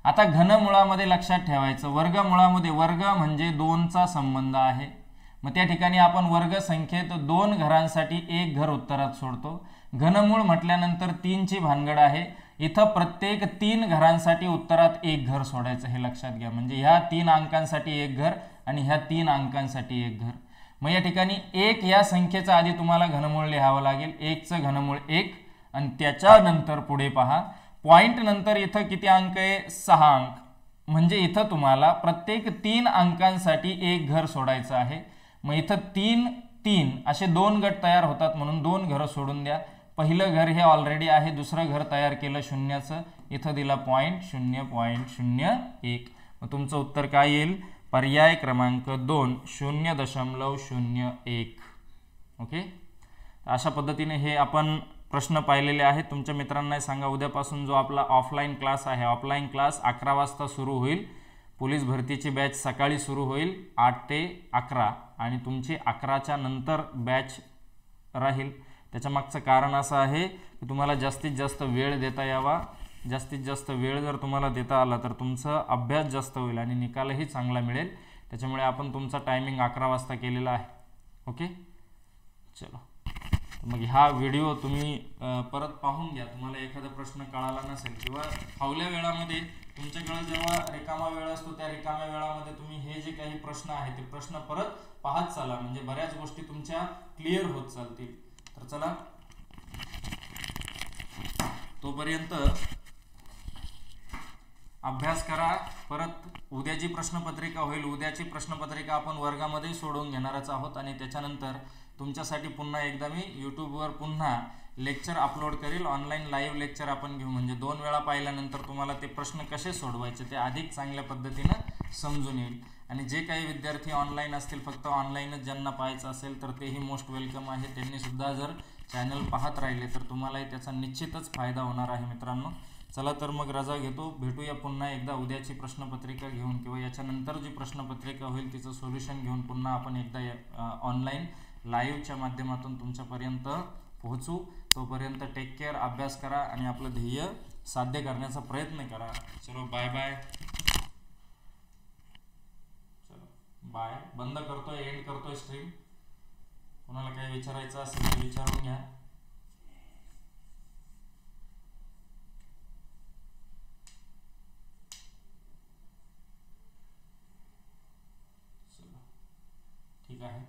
आता घनमुळामध्ये लक्षात ठेवायचं, वर्गमुळामध्ये वर्ग म्हणजे 2चा संबंध आहे। मग त्या ठिकाणी आपण वर्ग संख्येत 2 घरांसाठी 1 घर उत्तरात सोडतो। घनमूळ म्हटल्यानंतर 3 ची भानगड आहे, इथं प्रत्येक 3 घरांसाठी उत्तरात 1 घर सोडायचं, हे लक्षात घ्या। म्हणजे ह्या 3 अंकांसाठी 1 घर आणि ह्या 3 अंकांसाठी 1 घर। मग या ठिकाणी 1 या संख्येचा आधी तुम्हाला घनमूळ लिहावं लागेल। 1 चं घनमूळ 1 आणि त्याच्यानंतर पुढे पहा, पॉइंट नंतर इथं किती अंक आहे? 6 अंक, म्हणजे इथं तुम्हाला प्रत्येक 3 अंकांसाठी एक घर सोडायचं आहे. मग इथं 3 3 असे 2 गट तयार होतात, म्हणून 2 घरं सोडून द्या. पहिलं घर हे ऑलरेडी आहे, दुसरं घर तयार केलं शून्याचं, इथं दिला 0.0.01. मग तुमचं उत्तर काय येईल? पर्याय क्रमांक 2 0.01. ओके, अशा पद्धतीने हे आपण प्रश्न पाहिलेले आहेत. तुमच्या मित्रांना सांगा उद्यापासून जो आपला ऑफलाईन क्लास आहे, ऑफलाईन क्लास 11 वाजता सुरू होईल. पोलीस भरतीची बॅच सकाळी सुरू होईल 8 ते 11 आणि तुमची 11च्या नंतर बॅच राहील. त्याच्या मागचं कारण असं आहे की तुम्हाला जास्तीत जास्त वेळ देता यावा. जास्तीत जास्त वेळ जर तुम्हाला देता आला तर तुमचा अभ्यास जास्त होईल आणि निकालही चांगला मिळेल. त्याच्यामुळे आपण तुमचा टायमिंग 11 वाजता केलेला आहे. ओके, चलो. मग हा व्हिडिओ तुम्ही परत पाहून घ्या. तुम्हाला एखादा प्रश्न कळाला नसेल किंवा फावल्या वेळामध्ये तुमच्याकडे जेव्हा रिकामा वेळ असतो त्या रिकाम्या वेळामध्ये तुम्ही हे जे काही प्रश्न आहेत ते प्रश्न परत पाहत चाला, म्हणजे बऱ्याच गोष्टी तुमच्या क्लिअर होत चालतील. तर चला, तोपर्यंत अभ्यास करा. परत उद्याची प्रश्नपत्रिका होईल. उद्याची प्रश्नपत्रिका आपण वर्गामध्ये सोडवून घेणारच आहोत आणि त्याच्यानंतर तुमच्यासाठी पुन्हा एकदा मी यूट्यूबवर पुन्हा लेक्चर अपलोड करेल. ऑनलाईन लाईव्ह लेक्चर आपण घेऊ, म्हणजे 2 वेळा पाहिल्यानंतर तुम्हाला ते प्रश्न कसे सोडवायचे ते अधिक चांगल्या पद्धतीनं समजून येईल. आणि जे काही विद्यार्थी ऑनलाईन असतील, फक्त ऑनलाईनच ज्यांना पाहायचं असेल तर तेही मोस्ट वेलकम आहे. त्यांनी सुद्धा जर चॅनल पाहत राहिले तर तुम्हालाही त्याचा निश्चितच फायदा होणार आहे मित्रांनो. चला तर मग रजा घेतो. भेटूया पुन्हा एकदा उद्याची प्रश्नपत्रिका घेऊन किंवा याच्यानंतर जी प्रश्नपत्रिका होईल तिचं सोल्युशन घेऊन पुन्हा आपण एकदा ऑनलाईन लाईव्हच्या माध्यमातून तुमच्यापर्यंत पोहोचू. तोपर्यंत टेक केअर, अभ्यास करा आणि आपलं ध्येय साध्य करण्याचा प्रयत्न करा. चलो बाय बाय. चलो बाय. बंद करतोय, एंड करतोय स्ट्रीम. कोणाला काही विचारायचं असेल तर विचारून घ्या. ठीक आहे.